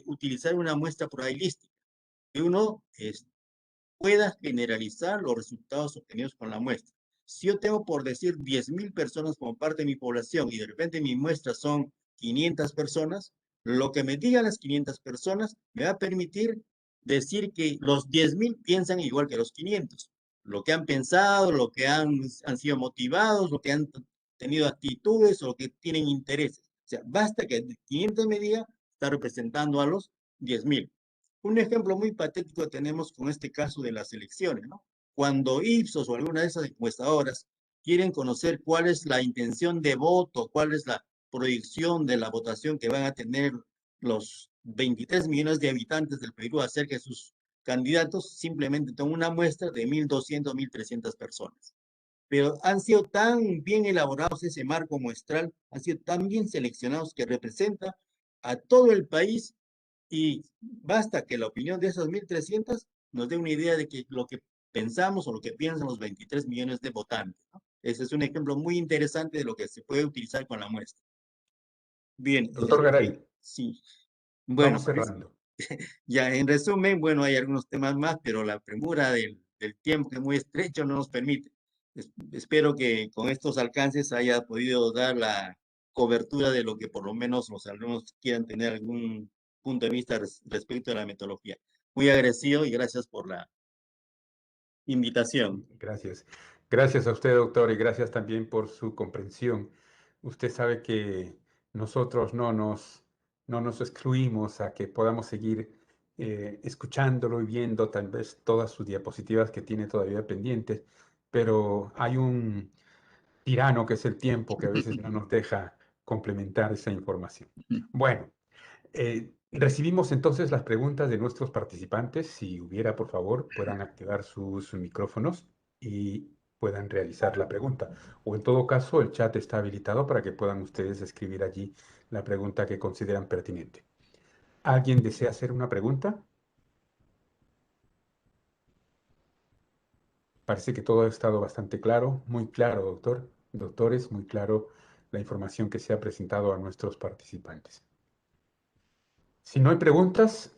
utilizar una muestra probabilística? Que uno pueda generalizar los resultados obtenidos con la muestra. Si yo tengo, por decir, 10.000 personas como parte de mi población y de repente mi muestra son 500 personas, lo que me digan las 500 personas me va a permitir decir que los 10.000 piensan igual que los 500. Lo que han pensado, lo que han sido motivados, lo que han tenido actitudes o lo que tienen intereses. O sea, basta que 500 me diga, está representando a los 10.000. Un ejemplo muy patético tenemos con este caso de las elecciones, ¿no? Cuando Ipsos o alguna de esas encuestadoras quieren conocer cuál es la intención de voto, cuál es la proyección de la votación que van a tener los 23 millones de habitantes del Perú acerca de sus candidatos, simplemente toman una muestra de 1.200, 1.300 personas. Pero han sido tan bien elaborados ese marco muestral, han sido tan bien seleccionados que representa a todo el país y basta que la opinión de esas 1.300 nos dé una idea de que lo que pensamos o lo que piensan los 23 millones de votantes, ¿no? Ese es un ejemplo muy interesante de lo que se puede utilizar con la muestra. Bien. Doctor Garay, Sí. vamos Bueno, cerrando. ya en resumen, bueno, hay algunos temas más, pero la premura del tiempo que es muy estrecho no nos permite. Espero que con estos alcances haya podido dar la cobertura de lo que por lo menos los alumnos quieran tener algún punto de vista respecto a la metodología. Muy agradecido y gracias por la invitación. Gracias. Gracias a usted, doctor, y gracias también por su comprensión. Usted sabe que nosotros no nos excluimos a que podamos seguir escuchándolo y viendo tal vez todas sus diapositivas que tiene todavía pendientes, pero hay un tirano que es el tiempo que a veces no nos deja complementar esa información. Bueno, recibimos entonces las preguntas de nuestros participantes. Si hubiera, por favor, puedan activar sus micrófonos y puedan realizar la pregunta. O en todo caso, el chat está habilitado para que puedan ustedes escribir allí la pregunta que consideran pertinente. ¿Alguien desea hacer una pregunta? Parece que todo ha estado bastante claro, muy claro, doctor. Doctores, muy claro la información que se ha presentado a nuestros participantes. Si no hay preguntas,